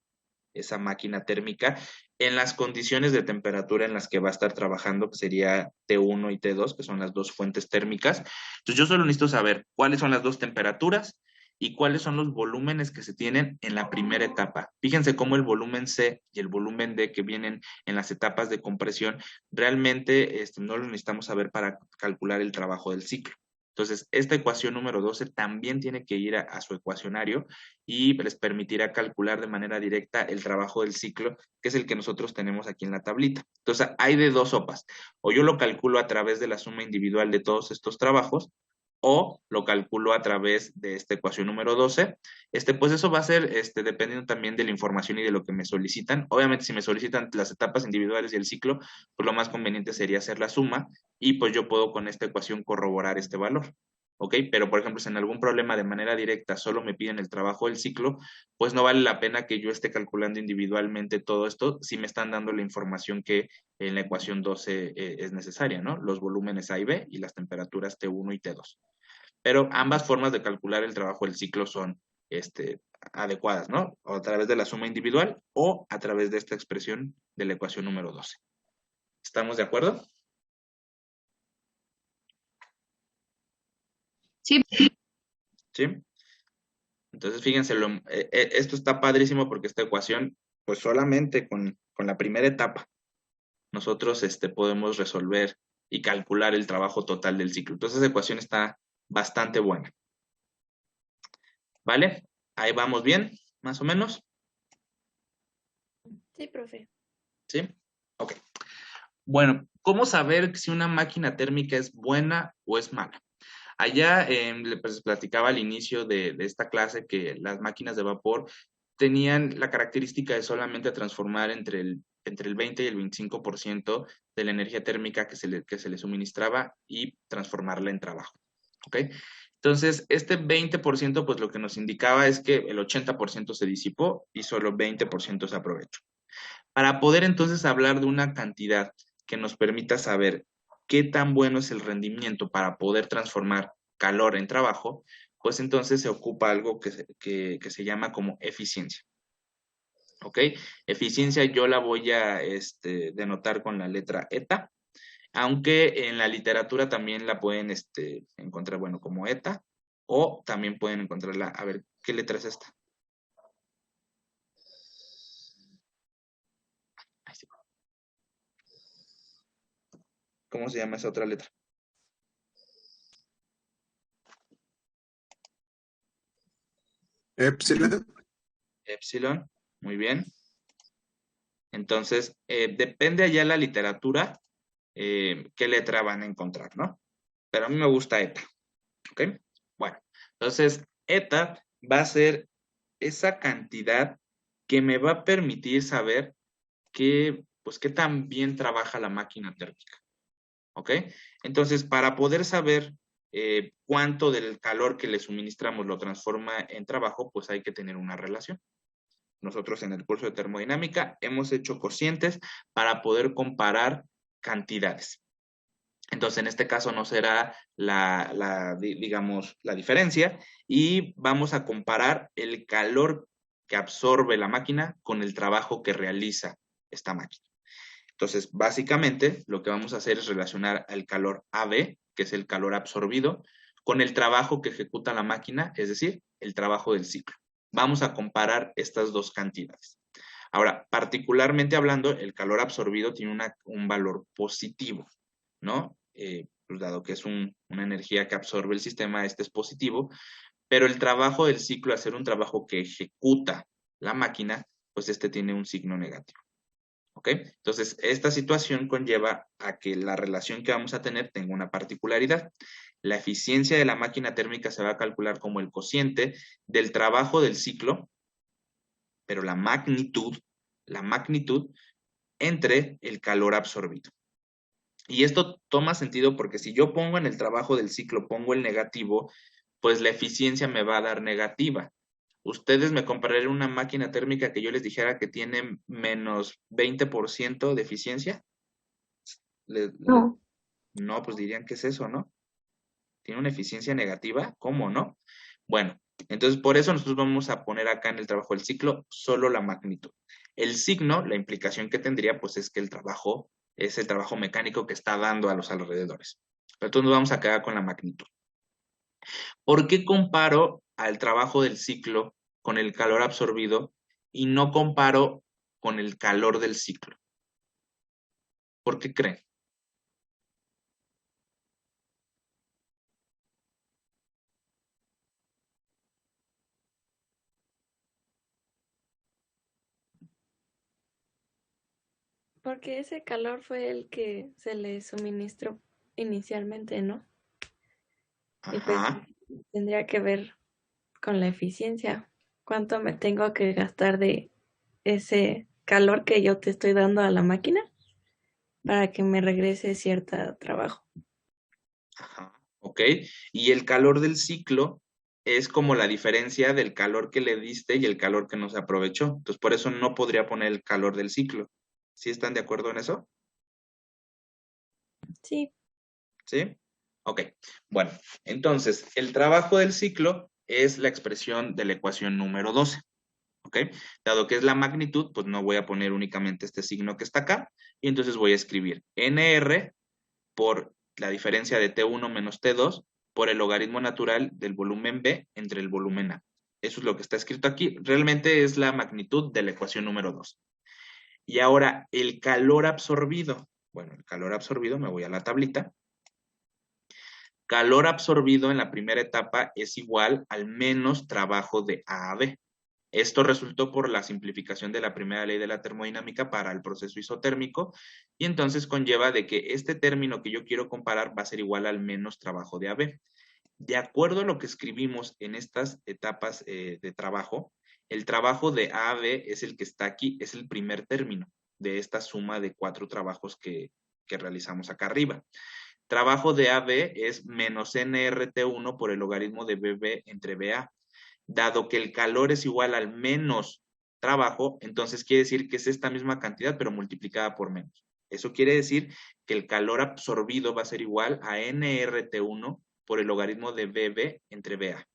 esa máquina térmica en las condiciones de temperatura en las que va a estar trabajando, que sería T1 y T2, que son las dos fuentes térmicas. Entonces yo solo necesito saber cuáles son las dos temperaturas y cuáles son los volúmenes que se tienen en la primera etapa. Fíjense cómo el volumen C y el volumen D que vienen en las etapas de compresión, realmente no lo necesitamos saber para calcular el trabajo del ciclo. Entonces, esta ecuación número 12 también tiene que ir a su ecuacionario y les permitirá calcular de manera directa el trabajo del ciclo, que es el que nosotros tenemos aquí en la tablita. Entonces, hay de dos sopas. O yo lo calculo a través de la suma individual de todos estos trabajos, o lo calculo a través de esta ecuación número 12. Pues eso va a ser dependiendo también de la información y de lo que me solicitan. Obviamente, si me solicitan las etapas individuales y el ciclo, pues lo más conveniente sería hacer la suma y pues yo puedo con esta ecuación corroborar este valor. ¿Ok? Pero, por ejemplo, si en algún problema de manera directa solo me piden el trabajo del ciclo, pues no vale la pena que yo esté calculando individualmente todo esto si me están dando la información que en la ecuación 12 es necesaria, ¿no? Los volúmenes A y B y las temperaturas T1 y T2. Pero ambas formas de calcular el trabajo del ciclo son adecuadas, ¿no? O a través de la suma individual o a través de esta expresión de la ecuación número 12. ¿Estamos de acuerdo? Sí. ¿Sí? Entonces, fíjense, esto está padrísimo porque esta ecuación, pues solamente con la primera etapa nosotros podemos resolver y calcular el trabajo total del ciclo. Entonces, esa ecuación está bastante buena. ¿Vale? Ahí vamos bien, más o menos. Sí, profe. ¿Sí? Ok. Bueno, ¿cómo saber si una máquina térmica es buena o es mala? Allá les platicaba al inicio de esta clase que las máquinas de vapor tenían la característica de solamente transformar entre el 20 y el 25% de la energía térmica que se le suministraba y transformarla en trabajo. ¿Ok? Entonces, este 20% pues lo que nos indicaba es que el 80% se disipó y solo 20% se aprovechó. Para poder entonces hablar de una cantidad que nos permita saber qué tan bueno es el rendimiento para poder transformar calor en trabajo, pues entonces se ocupa algo que se llama como eficiencia. ¿Ok? Eficiencia yo la voy a denotar con la letra eta, aunque en la literatura también la pueden encontrar, bueno, como eta, o también pueden encontrarla, a ver, ¿qué letra es esta? Ahí sí. ¿Cómo se llama esa otra letra? Epsilon. Epsilon, muy bien. Entonces, depende allá la literatura, qué letra van a encontrar, ¿no? Pero a mí me gusta eta, ¿ok? Bueno, entonces, eta va a ser esa cantidad que me va a permitir saber pues, qué tan bien trabaja la máquina térmica, ¿ok? Entonces, para poder saber cuánto del calor que le suministramos lo transforma en trabajo, pues hay que tener una relación. Nosotros en el curso de termodinámica hemos hecho cocientes para poder comparar cantidades. Entonces, en este caso no será digamos, la diferencia y vamos a comparar el calor que absorbe la máquina con el trabajo que realiza esta máquina. Entonces, básicamente, lo que vamos a hacer es relacionar el calor AB, que es el calor absorbido, con el trabajo que ejecuta la máquina, es decir, el trabajo del ciclo. Vamos a comparar estas dos cantidades. Ahora, particularmente hablando, el calor absorbido tiene un valor positivo, ¿no? Pues dado que es una energía que absorbe el sistema, este es positivo, pero el trabajo del ciclo, hacer un trabajo que ejecuta la máquina, pues tiene un signo negativo. ¿Ok? Entonces, esta situación conlleva a que la relación que vamos a tener tenga una particularidad. La eficiencia de la máquina térmica se va a calcular como el cociente del trabajo del ciclo, pero la magnitud entre el calor absorbido. Y esto toma sentido porque si yo pongo en el trabajo del ciclo, pongo el negativo, pues la eficiencia me va a dar negativa. ¿Ustedes me comprarían una máquina térmica que yo les dijera que tiene menos 20% de eficiencia? No. No, pues dirían que es eso, ¿no? ¿Tiene una eficiencia negativa? ¿Cómo no? Bueno, entonces por eso nosotros vamos a poner acá en el trabajo del ciclo solo la magnitud. El signo, la implicación que tendría, pues es que el trabajo es el trabajo mecánico que está dando a los alrededores. Pero entonces nos vamos a quedar con la magnitud. ¿Por qué comparo al trabajo del ciclo con el calor absorbido y no comparo con el calor del ciclo? ¿Por qué creen? Porque ese calor fue el que se le suministró inicialmente, ¿no? Y pues Ajá. tendría que ver con la eficiencia. ¿Cuánto me tengo que gastar de ese calor que yo te estoy dando a la máquina para que me regrese cierto trabajo? Ajá, ok. Y el calor del ciclo es como la diferencia del calor que le diste y el calor que no se aprovechó. Entonces, por eso no podría poner el calor del ciclo. ¿Sí están de acuerdo en eso? Sí, ¿Sí? Ok. Bueno, entonces, el trabajo del ciclo es la expresión de la ecuación número 12. ¿Ok? Dado que es la magnitud, pues no voy a poner únicamente este signo que está acá. Y entonces voy a escribir NR por la diferencia de T1 menos T2 por el logaritmo natural del volumen B entre el volumen A. Eso es lo que está escrito aquí. Realmente es la magnitud de la ecuación número 2. Y ahora el calor absorbido. Bueno, el calor absorbido, me voy a la tablita. Calor absorbido en la primera etapa es igual al menos trabajo de A a B. Esto resultó por la simplificación de la primera ley de la termodinámica para el proceso isotérmico y entonces conlleva de que este término que yo quiero comparar va a ser igual al menos trabajo de AB. De acuerdo a lo que escribimos en estas etapas de trabajo, el trabajo de AB es el que está aquí, es el primer término de esta suma de 4 trabajos que realizamos acá arriba. Trabajo de AB es menos nRT1 por el logaritmo de BB entre BA. Dado que el calor es igual al menos trabajo, entonces quiere decir que es esta misma cantidad, pero multiplicada por menos. Eso quiere decir que el calor absorbido va a ser igual a nRT1 por el logaritmo de BB entre BA.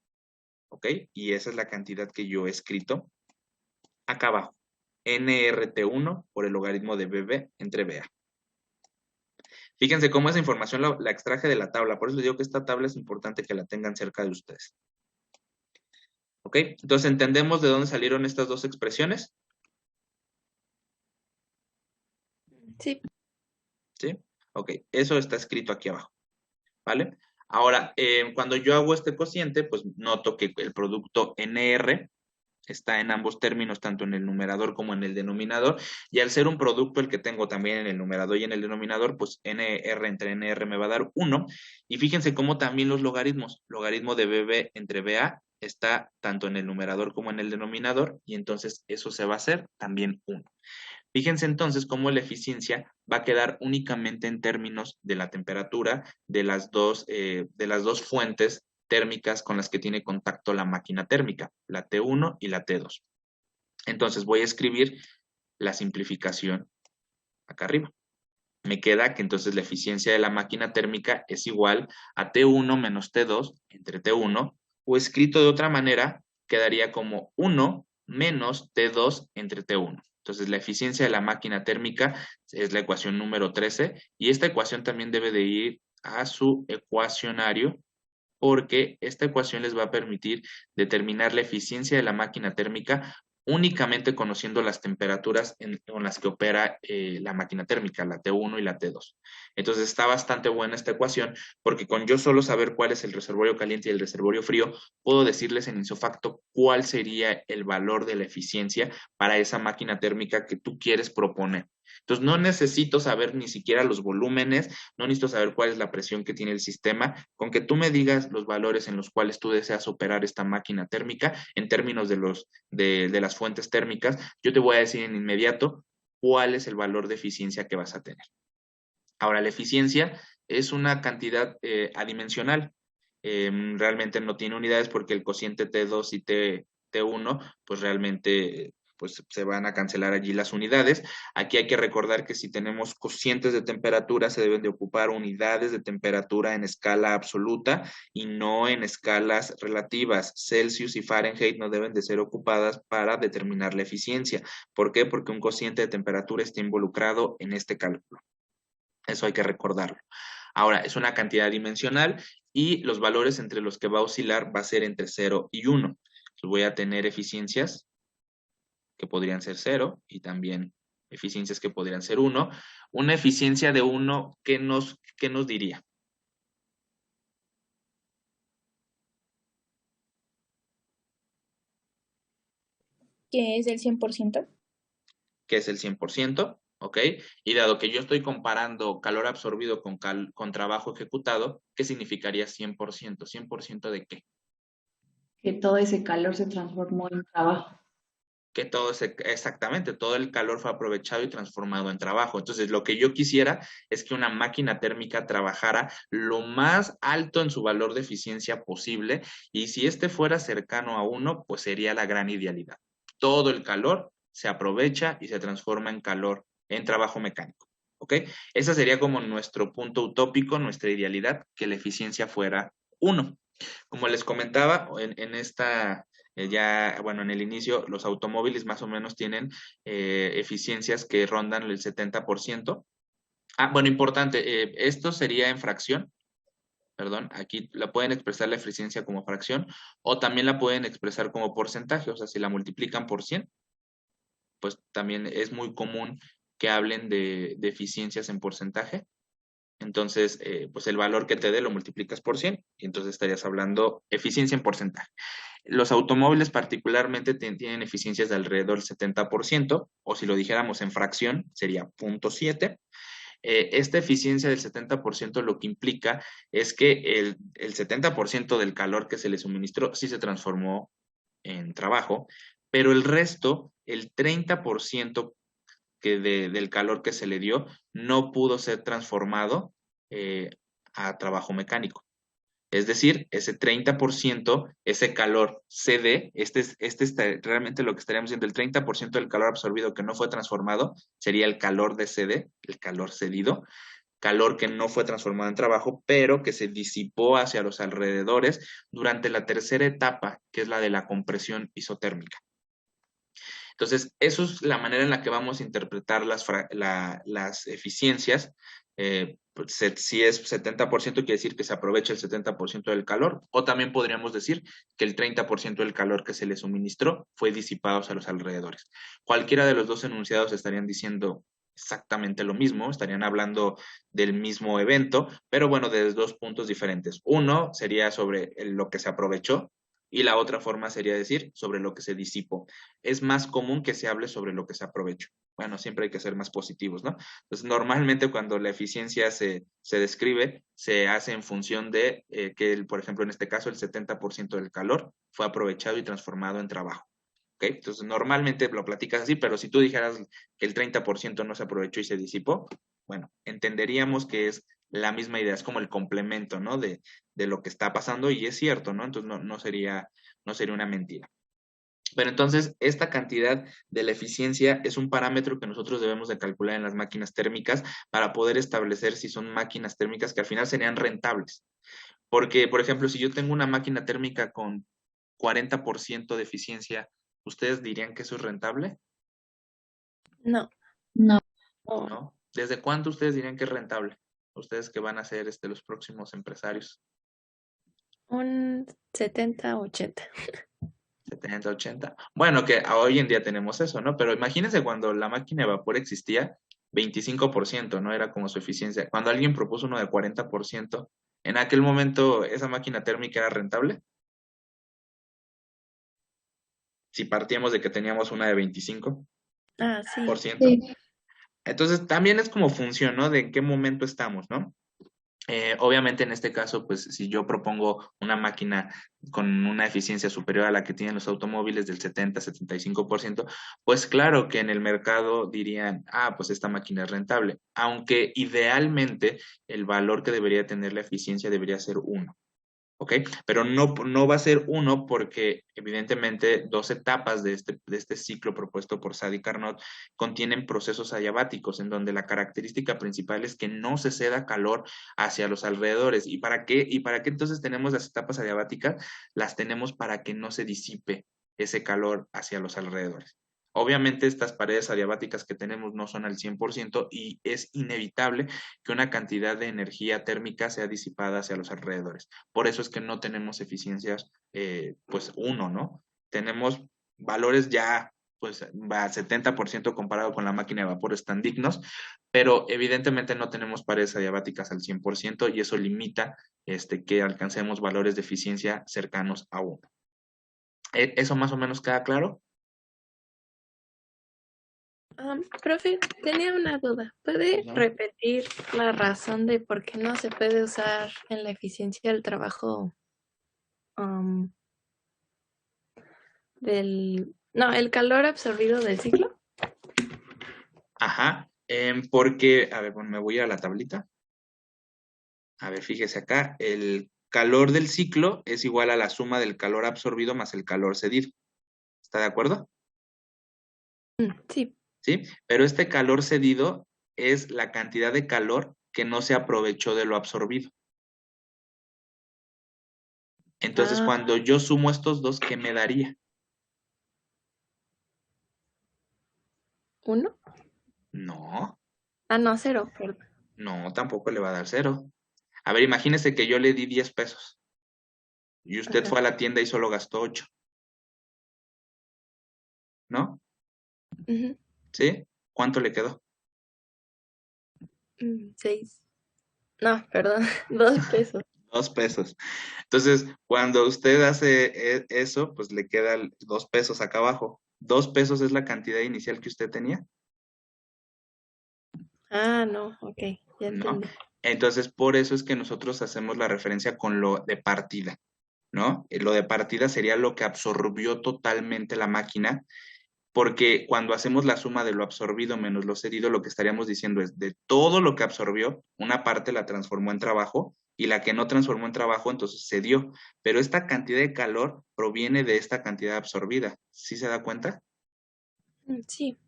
¿Ok? Y esa es la cantidad que yo he escrito acá abajo. nRT1 por el logaritmo de BB entre BA. Fíjense cómo esa información la extraje de la tabla. Por eso les digo que esta tabla es importante que la tengan cerca de ustedes. ¿Ok? Entonces, ¿entendemos de dónde salieron estas dos expresiones? Sí. ¿Sí? Ok, eso está escrito aquí abajo. ¿Vale? Ahora, cuando yo hago este cociente, pues noto que el producto NR está en ambos términos, tanto en el numerador como en el denominador, y al ser un producto el que tengo también en el numerador y en el denominador, pues NR entre NR me va a dar 1, y fíjense cómo también los logaritmos, logaritmo de BB entre BA está tanto en el numerador como en el denominador, y entonces eso se va a hacer también 1. Fíjense entonces cómo la eficiencia va a quedar únicamente en términos de la temperatura de las dos fuentes térmicas con las que tiene contacto la máquina térmica, la T1 y la T2. Entonces voy a escribir la simplificación acá arriba. Me queda que entonces la eficiencia de la máquina térmica es igual a T1 menos T2 entre T1, o escrito de otra manera, quedaría como 1 menos T2 entre T1. Entonces, la eficiencia de la máquina térmica es la ecuación número 13, y esta ecuación también debe de ir a su ecuacionario, porque esta ecuación les va a permitir determinar la eficiencia de la máquina térmica únicamente conociendo las temperaturas con las que opera la máquina térmica, la T1 y la T2. Entonces está bastante buena esta ecuación, porque con yo solo saber cuál es el reservorio caliente y el reservorio frío, puedo decirles en isofacto cuál sería el valor de la eficiencia para esa máquina térmica que tú quieres proponer. Entonces no necesito saber ni siquiera los volúmenes, no necesito saber cuál es la presión que tiene el sistema, con que tú me digas los valores en los cuales tú deseas operar esta máquina térmica en términos de las fuentes térmicas, yo te voy a decir en inmediato cuál es el valor de eficiencia que vas a tener. Ahora, la eficiencia es una cantidad adimensional. Realmente no tiene unidades porque el cociente T2 y T1 pues realmente pues se van a cancelar allí las unidades. Aquí hay que recordar que si tenemos cocientes de temperatura se deben de ocupar unidades de temperatura en escala absoluta y no en escalas relativas. Celsius y Fahrenheit no deben de ser ocupadas para determinar la eficiencia. ¿Por qué? Porque un cociente de temperatura está involucrado en este cálculo. Eso hay que recordarlo. Ahora, es una cantidad dimensional y los valores entre los que va a oscilar va a ser entre 0 y 1. Entonces voy a tener eficiencias que podrían ser 0 y también eficiencias que podrían ser 1. Una eficiencia de 1, ¿qué nos diría? Que es del 100%. Que es el 100%, ¿ok? Y dado que yo estoy comparando calor absorbido con trabajo ejecutado, ¿qué significaría 100%? ¿100% de qué? Que todo ese calor se transformó en trabajo. Que exactamente, todo el calor fue aprovechado y transformado en trabajo. Entonces, lo que yo quisiera es que una máquina térmica trabajara lo más alto en su valor de eficiencia posible, y si este fuera cercano a 1, pues sería la gran idealidad. Todo el calor se aprovecha y se transforma en calor, en trabajo mecánico. ¿Ok? Ese sería como nuestro punto utópico, nuestra idealidad, que la eficiencia fuera 1. Como les comentaba, en esta en el inicio, los automóviles más o menos tienen eficiencias que rondan el 70%. Bueno, importante, esto sería en fracción, perdón, aquí la pueden expresar la eficiencia como fracción, o también la pueden expresar como porcentaje, o sea, si la multiplican por 100, pues también es muy común que hablen de eficiencias en porcentaje. Entonces, pues el valor que te dé lo multiplicas por 100 y entonces estarías hablando eficiencia en porcentaje. Los automóviles particularmente tienen eficiencias de alrededor del 70%, o si lo dijéramos en fracción, sería 0.7. Esta eficiencia del 70% lo que implica es que el 70% del calor que se le suministró sí se transformó en trabajo, pero el resto, el 30% del calor que se le dio, no pudo ser transformado a trabajo mecánico. Es decir, ese 30%, ese calor CD, realmente lo que estaríamos diciendo, el 30% del calor absorbido que no fue transformado sería el calor de CD, el calor cedido, calor que no fue transformado en trabajo, pero que se disipó hacia los alrededores durante la tercera etapa, que es la de la compresión isotérmica. Entonces, eso es la manera en la que vamos a interpretar las eficiencias. Si es 70%, quiere decir que se aprovecha el 70% del calor, o también podríamos decir que el 30% del calor que se le suministró fue disipado hacia los alrededores. Cualquiera de los dos enunciados estarían diciendo exactamente lo mismo, estarían hablando del mismo evento, pero bueno, desde dos puntos diferentes. Uno sería sobre lo que se aprovechó, y la otra forma sería decir sobre lo que se disipó. Es más común que se hable sobre lo que se aprovechó. Bueno, siempre hay que ser más positivos, ¿no? Entonces, normalmente cuando la eficiencia se describe, se hace en función de que, por ejemplo, en este caso, el 70% del calor fue aprovechado y transformado en trabajo. ¿Ok? Entonces, normalmente lo platicas así, pero si tú dijeras que el 30% no se aprovechó y se disipó, bueno, entenderíamos que es la misma idea, es como el complemento, ¿no? De lo que está pasando y es cierto, ¿no? Entonces no sería una mentira. Pero entonces, esta cantidad de la eficiencia es un parámetro que nosotros debemos de calcular en las máquinas térmicas para poder establecer si son máquinas térmicas que al final serían rentables. Porque, por ejemplo, si yo tengo una máquina térmica con 40% de eficiencia, ¿ustedes dirían que eso es rentable? No. No, ¿No? ¿Desde cuánto ustedes dirían que es rentable? Ustedes que van a ser los próximos empresarios. Un 70-80. 70, 80. Bueno, que hoy en día tenemos eso, ¿no? Pero imagínense cuando la máquina de vapor existía, 25%, ¿no? Era como su eficiencia. Cuando alguien propuso uno de 40%, en aquel momento, ¿esa máquina térmica era rentable? Si partíamos de que teníamos una de 25%. Ah, sí. sí, Entonces, también es como función, ¿no? De en qué momento estamos, ¿no? Obviamente en este caso, pues si yo propongo una máquina con una eficiencia superior a la que tienen los automóviles del 70-75%, pues claro que en el mercado dirían, pues esta máquina es rentable, aunque idealmente el valor que debería tener la eficiencia debería ser 1. ¿Ok? Pero no va a ser 1 porque evidentemente 2 etapas de este ciclo propuesto por Sadi Carnot contienen procesos adiabáticos en donde la característica principal es que no se ceda calor hacia los alrededores. ¿Y para qué? ¿Y para qué entonces tenemos las etapas adiabáticas? Las tenemos para que no se disipe ese calor hacia los alrededores. Obviamente estas paredes adiabáticas que tenemos no son al 100% y es inevitable que una cantidad de energía térmica sea disipada hacia los alrededores. Por eso es que no tenemos eficiencias, pues 1, ¿no? Tenemos valores ya, pues a 70% comparado con la máquina de vapor están dignos, pero evidentemente no tenemos paredes adiabáticas al 100% y eso limita que alcancemos valores de eficiencia cercanos a 1. ¿Eso más o menos queda claro? Profe, tenía una duda. ¿Puede Ajá. repetir la razón de por qué no se puede usar en la eficiencia del trabajo el calor absorbido del ciclo? Ajá, porque, a ver, bueno, me voy a la tablita. A ver, fíjese acá, el calor del ciclo es igual a la suma del calor absorbido más el calor cedido. ¿Está de acuerdo? Sí. ¿Sí? Pero este calor cedido es la cantidad de calor que no se aprovechó de lo absorbido. Entonces, cuando yo sumo estos dos, ¿qué me daría? 1. No, No, 0, perdón. no, tampoco le va a dar 0. A ver, imagínese que yo le di 10 pesos y usted Ajá. fue a la tienda y solo gastó 8. ¿No? Ujú. ¿Sí? ¿Cuánto le quedó? 6. No, perdón, 2 pesos. 2 pesos. Entonces, cuando usted hace eso, pues le quedan 2 pesos acá abajo. 2 pesos es la cantidad inicial que usted tenía, Ah, no, ok, ya ¿no? entendí. Entonces, por eso es que nosotros hacemos la referencia con lo de partida, ¿no? Lo de partida sería lo que absorbió totalmente la máquina, porque cuando hacemos la suma de lo absorbido menos lo cedido, lo que estaríamos diciendo es de todo lo que absorbió, una parte la transformó en trabajo y la que no transformó en trabajo, entonces cedió. Pero esta cantidad de calor proviene de esta cantidad absorbida. ¿Sí se da cuenta? Sí,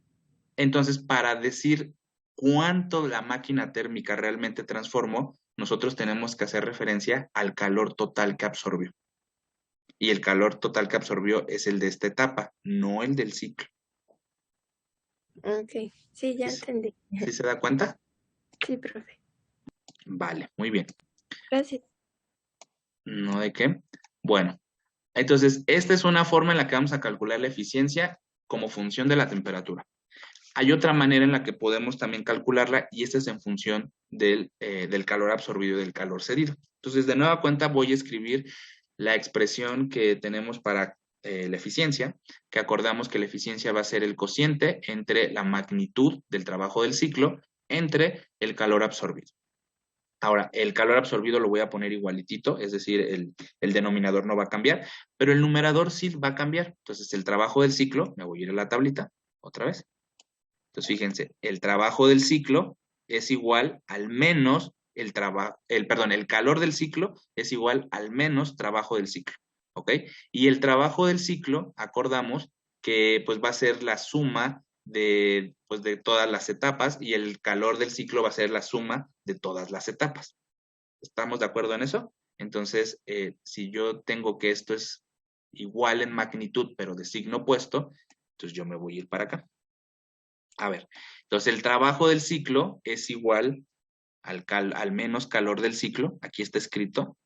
Entonces, para decir cuánto la máquina térmica realmente transformó, nosotros tenemos que hacer referencia al calor total que absorbió. Y el calor total que absorbió es el de esta etapa, no el del ciclo. ok, sí, ya ¿Sí, entendí. sí se da cuenta? Sí, profe. Vale, muy bien. Gracias. ¿No de qué? Bueno, entonces, esta es una forma en la que vamos a calcular la eficiencia como función de la temperatura. Hay otra manera en la que podemos también calcularla y esta es en función del calor absorbido y del calor cedido. Entonces, de nueva cuenta voy a escribir la expresión que tenemos para la eficiencia, que acordamos que la eficiencia va a ser el cociente entre la magnitud del trabajo del ciclo entre el calor absorbido. Ahora, el calor absorbido lo voy a poner igualitito, es decir, el denominador no va a cambiar, pero el numerador sí va a cambiar. Entonces, el trabajo del ciclo, me voy a ir a la tablita, otra vez. Entonces, fíjense, el trabajo del ciclo es igual al menos el calor del ciclo es igual al menos trabajo del ciclo, ¿ok? Y el trabajo del ciclo, acordamos que pues va a ser la suma pues, de todas las etapas y el calor del ciclo va a ser la suma de todas las etapas. ¿Estamos de acuerdo en eso? Entonces, si yo tengo que esto es igual en magnitud, pero de signo opuesto, entonces yo me voy a ir para acá. A ver, entonces el trabajo del ciclo es igual al menos calor del ciclo, aquí está escrito,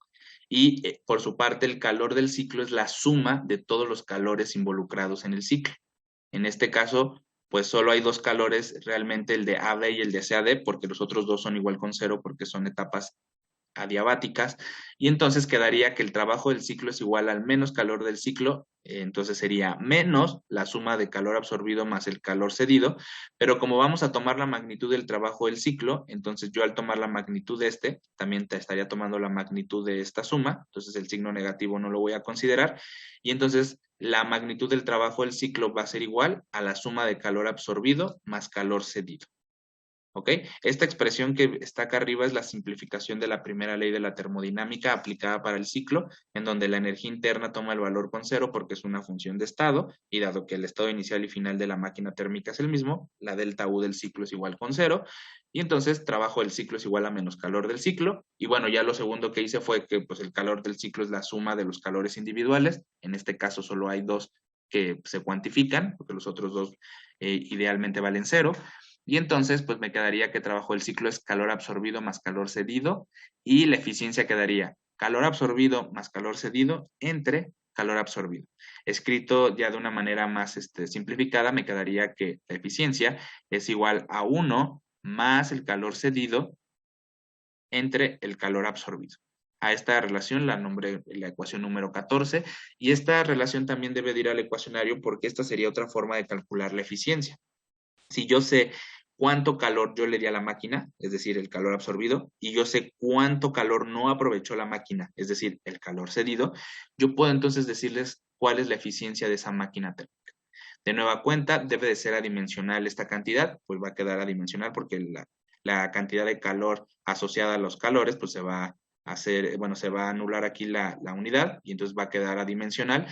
y por su parte el calor del ciclo es la suma de todos los calores involucrados en el ciclo. En este caso, pues solo hay 2 calores, realmente el de AB y el de CAD, porque los otros 2 son igual con 0 porque son etapas adiabáticas, y entonces quedaría que el trabajo del ciclo es igual al menos calor del ciclo, entonces sería menos la suma de calor absorbido más el calor cedido, pero como vamos a tomar la magnitud del trabajo del ciclo, entonces yo al tomar la magnitud de este, también te estaría tomando la magnitud de esta suma, entonces el signo negativo no lo voy a considerar, y entonces la magnitud del trabajo del ciclo va a ser igual a la suma de calor absorbido más calor cedido. ¿Ok? Esta expresión que está acá arriba es la simplificación de la primera ley de la termodinámica aplicada para el ciclo, en donde la energía interna toma el valor con 0 porque es una función de estado, y dado que el estado inicial y final de la máquina térmica es el mismo, la delta U del ciclo es igual con 0, y entonces trabajo del ciclo es igual a menos calor del ciclo, y bueno, ya lo segundo que hice fue que pues el calor del ciclo es la suma de los calores individuales, en este caso solo hay 2 que se cuantifican, porque los otros 2 idealmente valen 0, y entonces, pues me quedaría que trabajo del ciclo es calor absorbido más calor cedido y la eficiencia quedaría calor absorbido más calor cedido entre calor absorbido. Escrito ya de una manera más simplificada, me quedaría que la eficiencia es igual a 1 más el calor cedido entre el calor absorbido. A esta relación la nombré la ecuación número 14 y esta relación también debe de ir al ecuacionario porque esta sería otra forma de calcular la eficiencia. Si yo sé cuánto calor yo le di a la máquina, es decir, el calor absorbido, y yo sé cuánto calor no aprovechó la máquina, es decir, el calor cedido, yo puedo entonces decirles cuál es la eficiencia de esa máquina térmica. De nueva cuenta, debe de ser adimensional esta cantidad, pues va a quedar adimensional porque la cantidad de calor asociada a los calores, pues se va a hacer, bueno, se va a anular aquí la unidad y entonces va a quedar adimensional.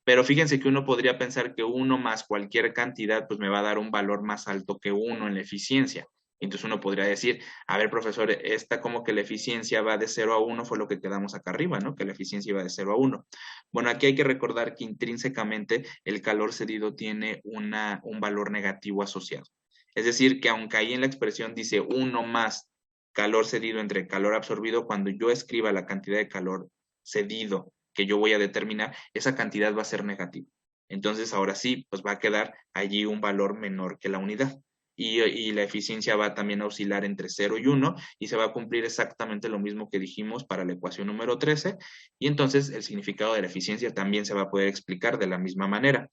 Pero fíjense que uno podría pensar que 1 más cualquier cantidad, pues me va a dar un valor más alto que 1 en la eficiencia. Entonces uno podría decir, a ver, profesor, esta como que la eficiencia va de 0 a 1, fue lo que quedamos acá arriba, ¿no? Que la eficiencia iba de 0 a 1. Bueno, aquí hay que recordar que intrínsecamente el calor cedido tiene un valor negativo asociado. Es decir, que aunque ahí en la expresión dice 1 más calor cedido entre calor absorbido, cuando yo escriba la cantidad de calor cedido que yo voy a determinar, esa cantidad va a ser negativa. Entonces, ahora sí, pues va a quedar allí un valor menor que la unidad. Y la eficiencia va también a oscilar entre 0 y 1 y se va a cumplir exactamente lo mismo que dijimos para la ecuación número 13 y entonces el significado de la eficiencia también se va a poder explicar de la misma manera.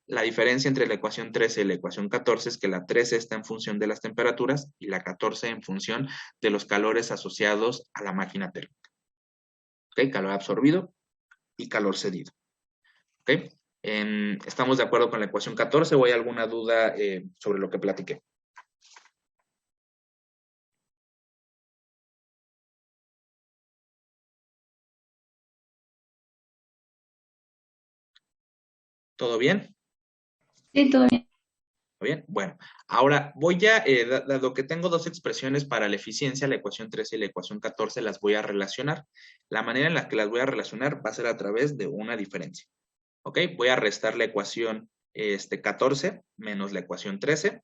La diferencia entre la ecuación 13 y la ecuación 14 es que la 13 está en función de las temperaturas y la 14 en función de los calores asociados a la máquina térmica. ¿Ok? Calor absorbido y calor cedido. ¿Ok? ¿Estamos de acuerdo con la ecuación 14 o hay alguna duda sobre lo que platiqué? ¿Todo bien? Sí, todo bien. Bien, bueno, ahora voy a, dado que tengo dos expresiones para la eficiencia, la ecuación 13 y la ecuación 14, las voy a relacionar. La manera en la que las voy a relacionar va a ser a través de una diferencia. ¿Ok? Voy a restar la ecuación 14 menos la ecuación 13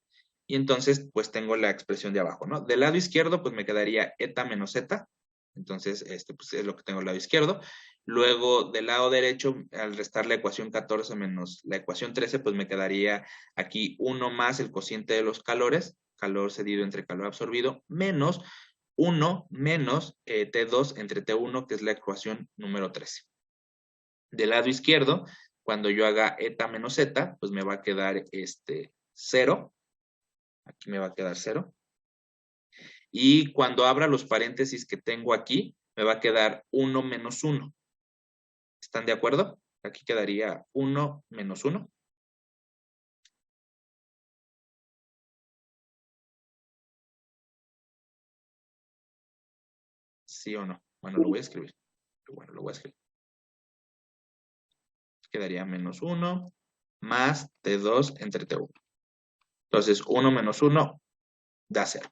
y entonces pues tengo la expresión de abajo, ¿no? Del lado izquierdo pues me quedaría eta menos eta, entonces pues es lo que tengo del lado izquierdo. Luego del lado derecho, al restar la ecuación 14 menos la ecuación 13, pues me quedaría aquí 1 más el cociente de los calores, calor cedido entre calor absorbido, menos 1 menos T2 entre T1, que es la ecuación número 13. Del lado izquierdo, cuando yo haga eta menos eta, pues me va a quedar 0. Aquí me va a quedar 0. Y cuando abra los paréntesis que tengo aquí, me va a quedar 1 menos 1. ¿Están de acuerdo? Aquí quedaría 1 menos 1. ¿Sí o no? Bueno, lo voy a escribir. Bueno, lo voy a escribir. Quedaría menos 1 más T2 entre T1. Entonces, 1 menos 1 da 0.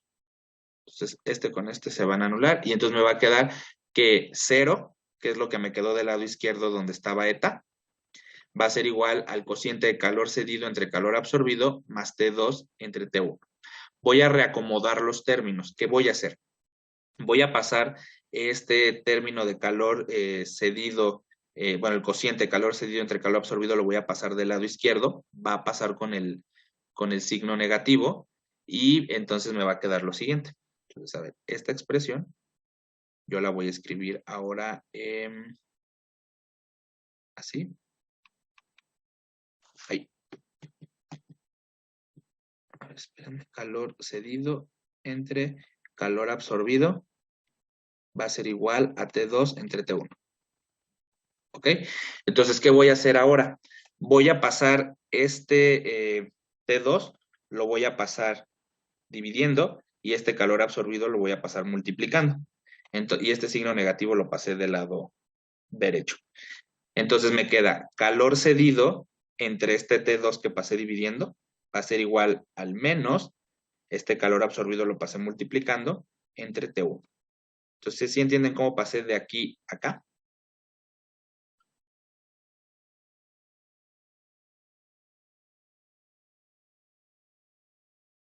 Entonces, con este se van a anular y entonces me va a quedar que 0, que es lo que me quedó del lado izquierdo donde estaba eta, va a ser igual al cociente de calor cedido entre calor absorbido más T2 entre T1. Voy a reacomodar los términos. ¿Qué voy a hacer? Voy a pasar este término de calor cedido, el cociente de calor cedido entre calor absorbido lo voy a pasar del lado izquierdo, va a pasar con el signo negativo y entonces me va a quedar lo siguiente. Entonces, a ver, esta expresión yo la voy a escribir ahora así. Ahí. A ver, espérenme, calor cedido entre calor absorbido va a ser igual a T2 entre T1. ¿Ok? Entonces, ¿qué voy a hacer ahora? Voy a pasar T2, lo voy a pasar dividiendo y este calor absorbido lo voy a pasar multiplicando. Y este signo negativo lo pasé del lado derecho. Entonces me queda calor cedido entre este T2 que pasé dividiendo, va a ser igual al menos, este calor absorbido lo pasé multiplicando, entre T1. Entonces, ¿sí entienden cómo pasé de aquí a acá?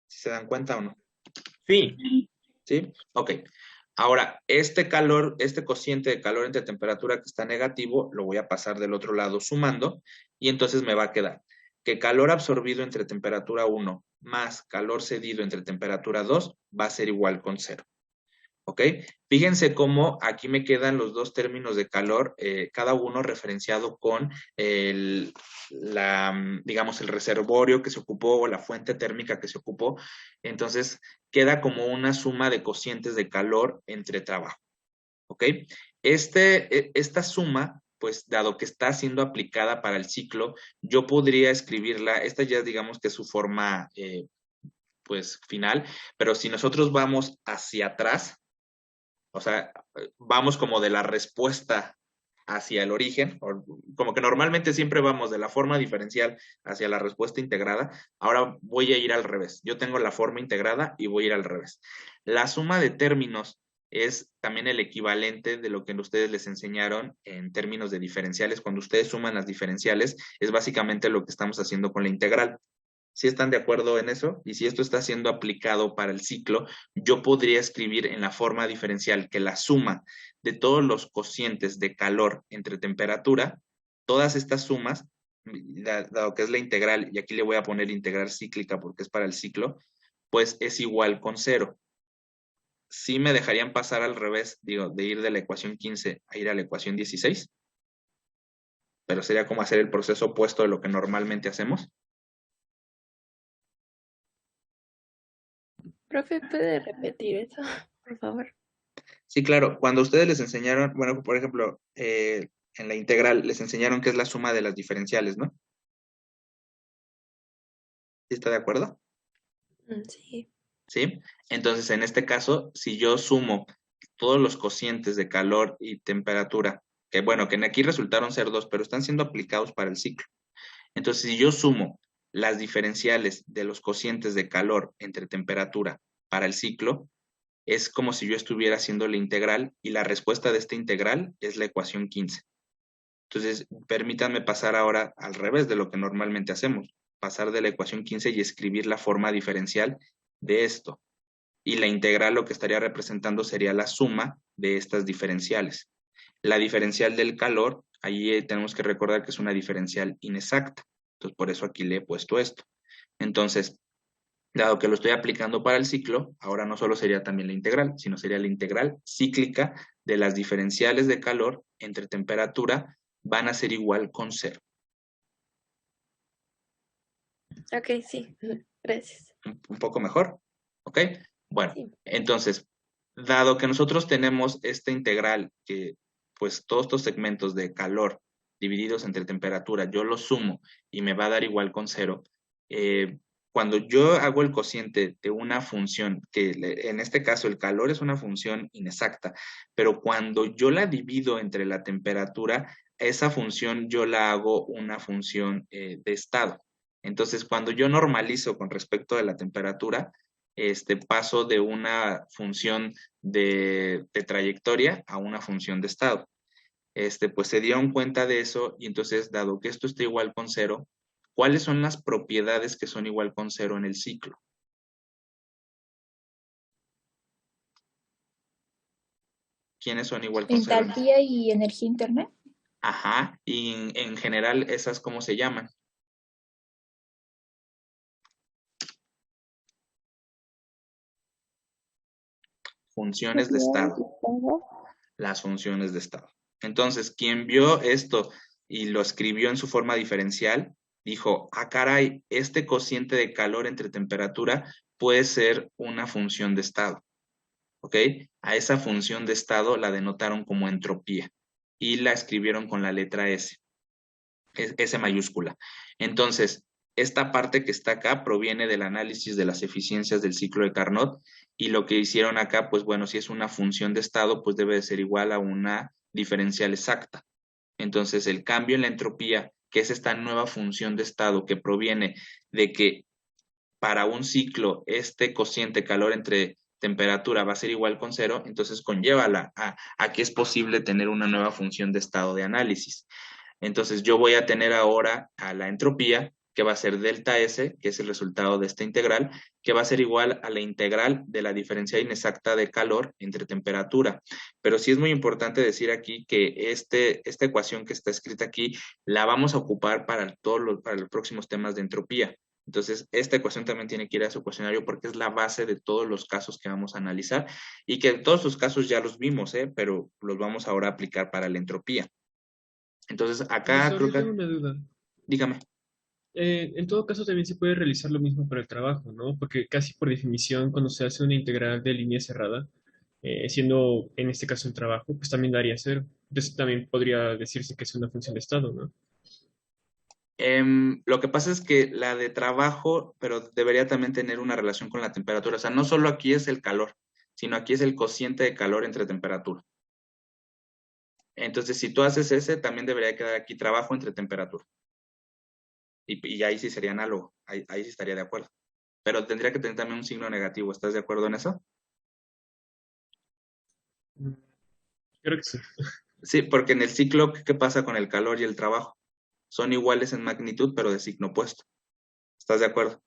¿Sí se dan cuenta o no? Sí. ¿Sí? Ok. Ahora, este calor, este cociente de calor entre temperatura que está negativo, lo voy a pasar del otro lado sumando, y entonces me va a quedar que calor absorbido entre temperatura 1 más calor cedido entre temperatura 2 va a ser igual con 0. ¿Ok? Fíjense cómo aquí me quedan los dos términos de calor, cada uno referenciado con digamos, el reservorio que se ocupó o la fuente térmica que se ocupó. Entonces, queda como una suma de cocientes de calor entre trabajo. ¿Ok? Esta suma, pues, dado que está siendo aplicada para el ciclo, yo podría escribirla, esta ya digamos que es su forma, pues, final, pero si nosotros vamos hacia atrás, o sea, vamos como de la respuesta hacia el origen, como que normalmente siempre vamos de la forma diferencial hacia la respuesta integrada, ahora voy a ir al revés. Yo tengo la forma integrada y voy a ir al revés. La suma de términos es también el equivalente de lo que ustedes les enseñaron en términos de diferenciales. Cuando ustedes suman las diferenciales, es básicamente lo que estamos haciendo con la integral. ¿Sí están de acuerdo en eso? Y si esto está siendo aplicado para el ciclo, yo podría escribir en la forma diferencial que la suma de todos los cocientes de calor entre temperatura, todas estas sumas dado que es la integral, y aquí le voy a poner integral cíclica porque es para el ciclo, pues es igual con 0. Sí me dejarían pasar al revés, digo, de ir de la ecuación 15 a ir a la ecuación 16, pero sería como hacer el proceso opuesto de lo que normalmente hacemos. Profe, ¿puede repetir eso, por favor? Sí, claro, cuando ustedes les enseñaron, bueno, por ejemplo, en la integral les enseñaron que es la suma de las diferenciales, ¿no? ¿Sí está de acuerdo? Sí. ¿Sí? Entonces, en este caso, si yo sumo todos los cocientes de calor y temperatura, que bueno, que aquí resultaron ser 2, pero están siendo aplicados para el ciclo. Entonces, si yo sumo las diferenciales de los cocientes de calor entre temperatura para el ciclo, es como si yo estuviera haciendo la integral y la respuesta de esta integral es la ecuación 15. Entonces, permítanme pasar ahora al revés de lo que normalmente hacemos, pasar de la ecuación 15 y escribir la forma diferencial de esto. Y la integral lo que estaría representando sería la suma de estas diferenciales. La diferencial del calor, ahí tenemos que recordar que es una diferencial inexacta. Entonces, por eso aquí le he puesto esto. Entonces, dado que lo estoy aplicando para el ciclo, ahora no solo sería también la integral, sino sería la integral cíclica de las diferenciales de calor entre temperatura van a ser igual con 0. Ok, sí. Gracias. ¿Un poco mejor? ¿Ok? Bueno, Sí. entonces, dado que nosotros tenemos esta integral que pues todos estos segmentos de calor divididos entre temperatura, yo los sumo y me va a dar igual con 0, cuando yo hago el cociente de una función, que en este caso el calor es una función inexacta, pero cuando yo la divido entre la temperatura, esa función yo la hago una función de estado. Entonces, cuando yo normalizo con respecto a la temperatura, paso de una función de trayectoria a una función de estado. Pues se dieron cuenta de eso y entonces, dado que esto está igual con 0, ¿cuáles son las propiedades que son igual con 0 en el ciclo? ¿Quiénes son igual con 0? Entalpía y energía interna. Ajá, y en general, ¿esas cómo se llaman? Funciones de estado. Las funciones de estado. Entonces, quien vio esto y lo escribió en su forma diferencial, dijo, ah, caray, este cociente de calor entre temperatura puede ser una función de estado. ¿Ok? A esa función de estado la denotaron como entropía y la escribieron con la letra S, S mayúscula. Entonces, esta parte que está acá proviene del análisis de las eficiencias del ciclo de Carnot y lo que hicieron acá, pues bueno, si es una función de estado, pues debe de ser igual a una diferencial exacta. Entonces, el cambio en la entropía, que es esta nueva función de estado que proviene de que para un ciclo este cociente calor entre temperatura va a ser igual con 0, entonces conllévala a que es posible tener una nueva función de estado de análisis. Entonces yo voy a tener ahora a la entropía, que va a ser delta S, que es el resultado de esta integral, que va a ser igual a la integral de la diferencia inexacta de calor entre temperatura. Pero sí es muy importante decir aquí que esta ecuación que está escrita aquí la vamos a ocupar para para los próximos temas de entropía. Entonces, esta ecuación también tiene que ir a su cuestionario porque es la base de todos los casos que vamos a analizar y que todos los casos ya los vimos, pero los vamos ahora a aplicar para la entropía. Entonces, acá Profesor, creo yo tengo que... una duda. Dígame. En todo caso, también se puede realizar lo mismo para el trabajo, ¿no? Porque casi por definición, cuando se hace una integral de línea cerrada, siendo en este caso el trabajo, pues también daría 0. Entonces también podría decirse que es una función de estado, ¿no? Lo que pasa es que la de trabajo, pero debería también tener una relación con la temperatura. O sea, no solo aquí es el calor, sino aquí es el cociente de calor entre temperatura. Entonces, si tú haces ese, también debería quedar aquí trabajo entre temperatura. Y ahí sí sería análogo, ahí sí estaría de acuerdo. Pero tendría que tener también un signo negativo. ¿Estás de acuerdo en eso? Mm, Creo que sí. Sí, porque en el ciclo, ¿qué pasa con el calor y el trabajo? Son iguales en magnitud, pero de signo opuesto. ¿Estás de acuerdo?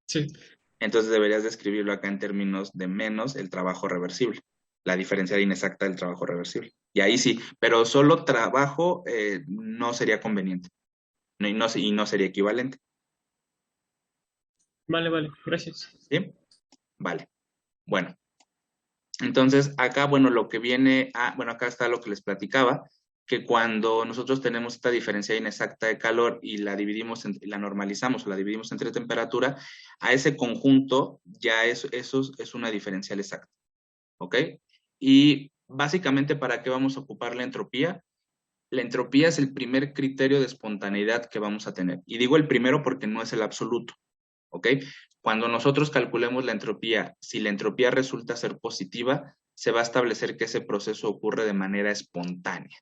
Sí. Entonces deberías describirlo acá en términos de menos el trabajo reversible, la diferencial inexacta del trabajo reversible. Y ahí sí, pero solo trabajo no sería conveniente. y no sería equivalente. Vale, vale, gracias. ¿Sí? Vale. Bueno, entonces acá, bueno, lo que viene, bueno, acá está lo que les platicaba, que cuando nosotros tenemos esta diferencia inexacta de calor y la dividimos, la normalizamos o la dividimos entre temperatura, a ese conjunto ya eso es una diferencial exacta, ¿ok? Y básicamente, ¿para qué vamos a ocupar la entropía? La entropía es el primer criterio de espontaneidad que vamos a tener. Y digo el primero porque no es el absoluto, ¿ok? Cuando nosotros calculemos la entropía, si la entropía resulta ser positiva, se va a establecer que ese proceso ocurre de manera espontánea,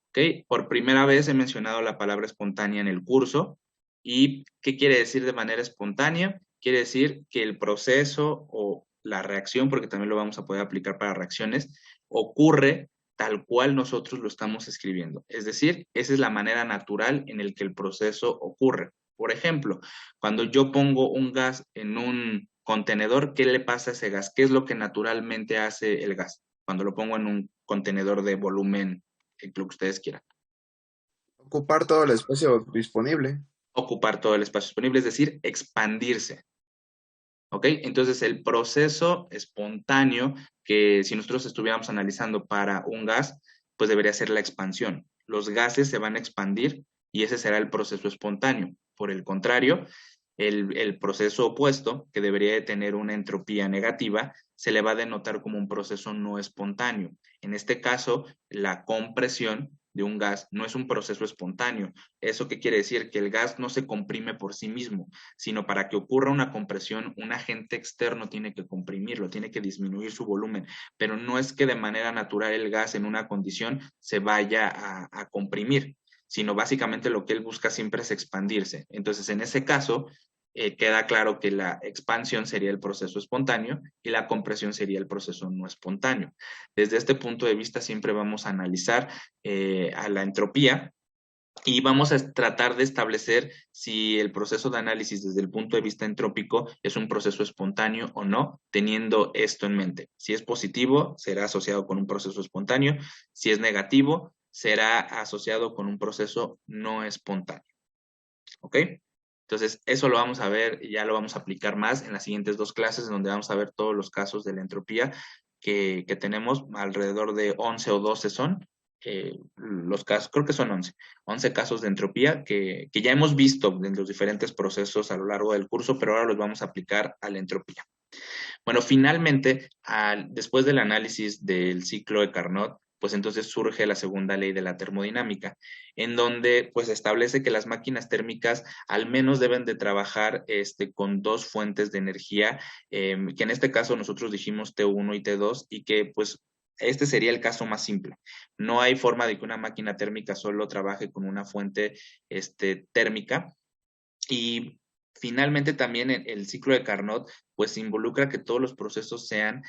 ¿ok? Por primera vez he mencionado la palabra espontánea en el curso. ¿Y qué quiere decir de manera espontánea? Quiere decir que el proceso o la reacción, porque también lo vamos a poder aplicar para reacciones, ocurre tal cual nosotros lo estamos escribiendo. Es decir, esa es la manera natural en el que el proceso ocurre. Por ejemplo, cuando yo pongo un gas en un contenedor, ¿qué le pasa a ese gas? ¿Qué es lo que naturalmente hace el gas? Cuando lo pongo en un contenedor de volumen, lo que ustedes quieran. Ocupar todo el espacio disponible. Ocupar todo el espacio disponible, es decir, expandirse. ¿Ok? Entonces, el proceso espontáneo que si nosotros estuviéramos analizando para un gas, pues debería ser la expansión. Los gases se van a expandir y ese será el proceso espontáneo. Por el contrario, el proceso opuesto, que debería de tener una entropía negativa, se le va a denotar como un proceso no espontáneo. En este caso, la compresión de un gas no es un proceso espontáneo. ¿Eso qué quiere decir? Que el gas no se comprime por sí mismo, sino para que ocurra una compresión, un agente externo tiene que comprimirlo, tiene que disminuir su volumen, pero no es que de manera natural el gas en una condición se vaya a comprimir, sino básicamente lo que él busca siempre es expandirse. Entonces, en ese caso, queda claro que la expansión sería el proceso espontáneo y la compresión sería el proceso no espontáneo. Desde este punto de vista siempre vamos a analizar a la entropía y vamos a tratar de establecer si el proceso de análisis desde el punto de vista entrópico es un proceso espontáneo o no, teniendo esto en mente. Si es positivo, será asociado con un proceso espontáneo. Si es negativo, será asociado con un proceso no espontáneo. ¿Ok? Entonces, eso lo vamos a ver y ya lo vamos a aplicar más en las siguientes dos clases, en donde vamos a ver todos los casos de la entropía que tenemos, alrededor de 11 o 12 son los casos, creo que son 11 casos de entropía que ya hemos visto en los diferentes procesos a lo largo del curso, pero ahora los vamos a aplicar a la entropía. Bueno, finalmente, después del análisis del ciclo de Carnot, pues entonces surge la segunda ley de la termodinámica, en donde pues establece que las máquinas térmicas al menos deben de trabajar con dos fuentes de energía, que en este caso nosotros dijimos T1 y T2, y que pues este sería el caso más simple. No hay forma de que una máquina térmica solo trabaje con una fuente térmica. Y finalmente también el ciclo de Carnot pues involucra que todos los procesos sean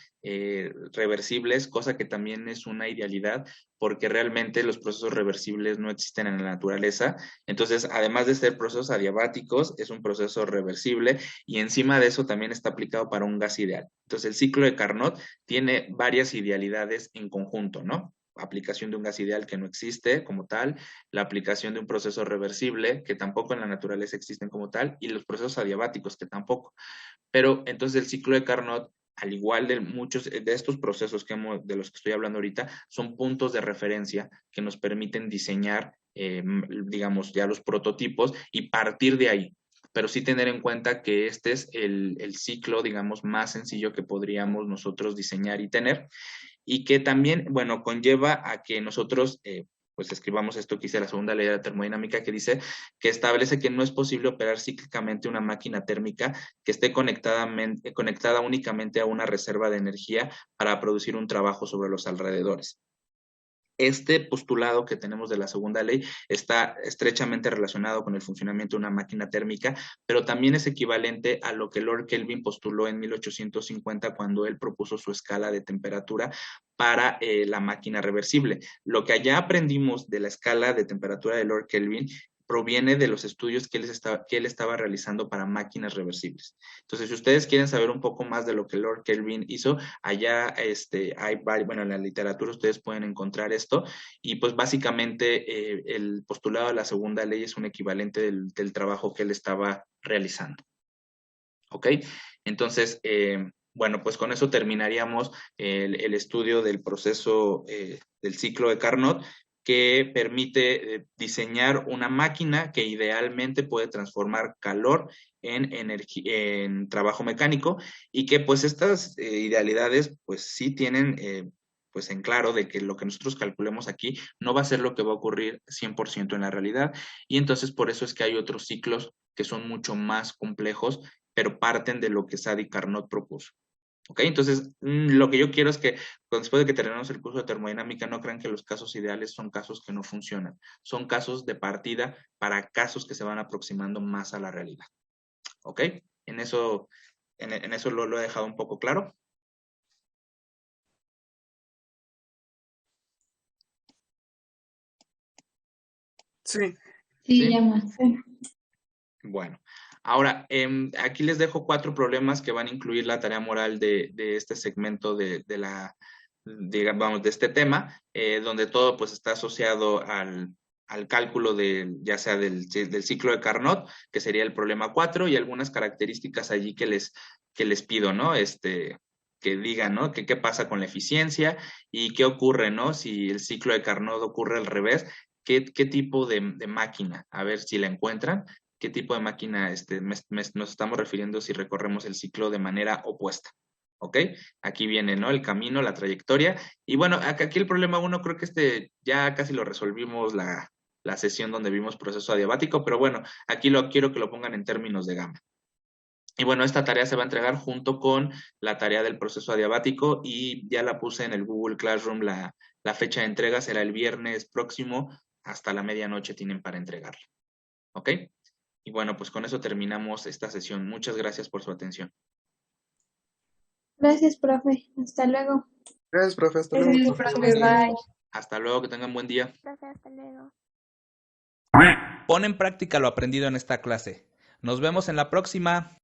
reversibles, cosa que también es una idealidad porque realmente los procesos reversibles no existen en la naturaleza. Entonces, además de ser procesos adiabáticos, es un proceso reversible y encima de eso también está aplicado para un gas ideal. Entonces, el ciclo de Carnot tiene varias idealidades en conjunto, ¿no? Aplicación de un gas ideal que no existe como tal, la aplicación de un proceso reversible que tampoco en la naturaleza existen como tal, y los procesos adiabáticos que tampoco. Pero entonces el ciclo de Carnot, al igual de muchos de estos procesos de los que estoy hablando ahorita, son puntos de referencia que nos permiten diseñar, digamos, ya los prototipos y partir de ahí. Pero sí tener en cuenta que este es el ciclo, digamos, más sencillo que podríamos nosotros diseñar y tener, y que también, bueno, conlleva a que nosotros pues escribamos esto que dice la segunda ley de la termodinámica, que dice que establece que no es posible operar cíclicamente una máquina térmica que esté conectada únicamente a una reserva de energía para producir un trabajo sobre los alrededores. Este postulado que tenemos de la segunda ley está estrechamente relacionado con el funcionamiento de una máquina térmica, pero también es equivalente a lo que Lord Kelvin postuló en 1850 cuando él propuso su escala de temperatura para la máquina reversible. Lo que allá aprendimos de la escala de temperatura de Lord Kelvin proviene de los estudios que él estaba realizando para máquinas reversibles. Entonces, si ustedes quieren saber un poco más de lo que Lord Kelvin hizo, allá bueno, en la literatura ustedes pueden encontrar esto, y pues básicamente el postulado de la segunda ley es un equivalente del trabajo que él estaba realizando. ¿Ok? Entonces, bueno, pues con eso terminaríamos el estudio del proceso del ciclo de Carnot, que permite diseñar una máquina que idealmente puede transformar calor en trabajo mecánico, y que pues estas idealidades pues sí tienen pues en claro de que lo que nosotros calculemos aquí no va a ser lo que va a ocurrir 100% en la realidad, y entonces por eso es que hay otros ciclos que son mucho más complejos, pero parten de lo que Sadi Carnot propuso. ¿Ok? Entonces, lo que yo quiero es que después de que terminemos el curso de termodinámica, no crean que los casos ideales son casos que no funcionan. Son casos de partida para casos que se van aproximando más a la realidad. ¿Ok? En eso lo he dejado un poco claro. Sí. Sí, ya más. Bueno, ahora, aquí les dejo 4 problemas que van a incluir la tarea moral de este segmento de este tema, donde todo pues está asociado al cálculo ya sea del ciclo de Carnot, que sería el problema 4, y algunas características allí que les pido, ¿no? Que digan, ¿no? ¿Qué pasa con la eficiencia y qué ocurre, ¿no? Si el ciclo de Carnot ocurre al revés, ¿qué tipo de máquina? A ver si la encuentran. ¿Qué tipo de máquina nos estamos refiriendo si recorremos el ciclo de manera opuesta? ¿Ok? Aquí viene, ¿no? El camino, la trayectoria. Y bueno, aquí el problema 1, creo que ya casi lo resolvimos la sesión donde vimos proceso adiabático, pero bueno, aquí quiero que lo pongan en términos de gamma. Y bueno, esta tarea se va a entregar junto con la tarea del proceso adiabático, y ya la puse en el Google Classroom. La fecha de entrega será el viernes próximo, hasta la medianoche tienen para entregarla. ¿Ok? Y bueno, pues con eso terminamos esta sesión. Muchas gracias por su atención. Gracias, profe. Hasta luego. Gracias, profe. Hasta luego. Gracias, profe. Bye. Hasta luego, que tengan buen día. Gracias, hasta luego. Pon en práctica lo aprendido en esta clase. Nos vemos en la próxima.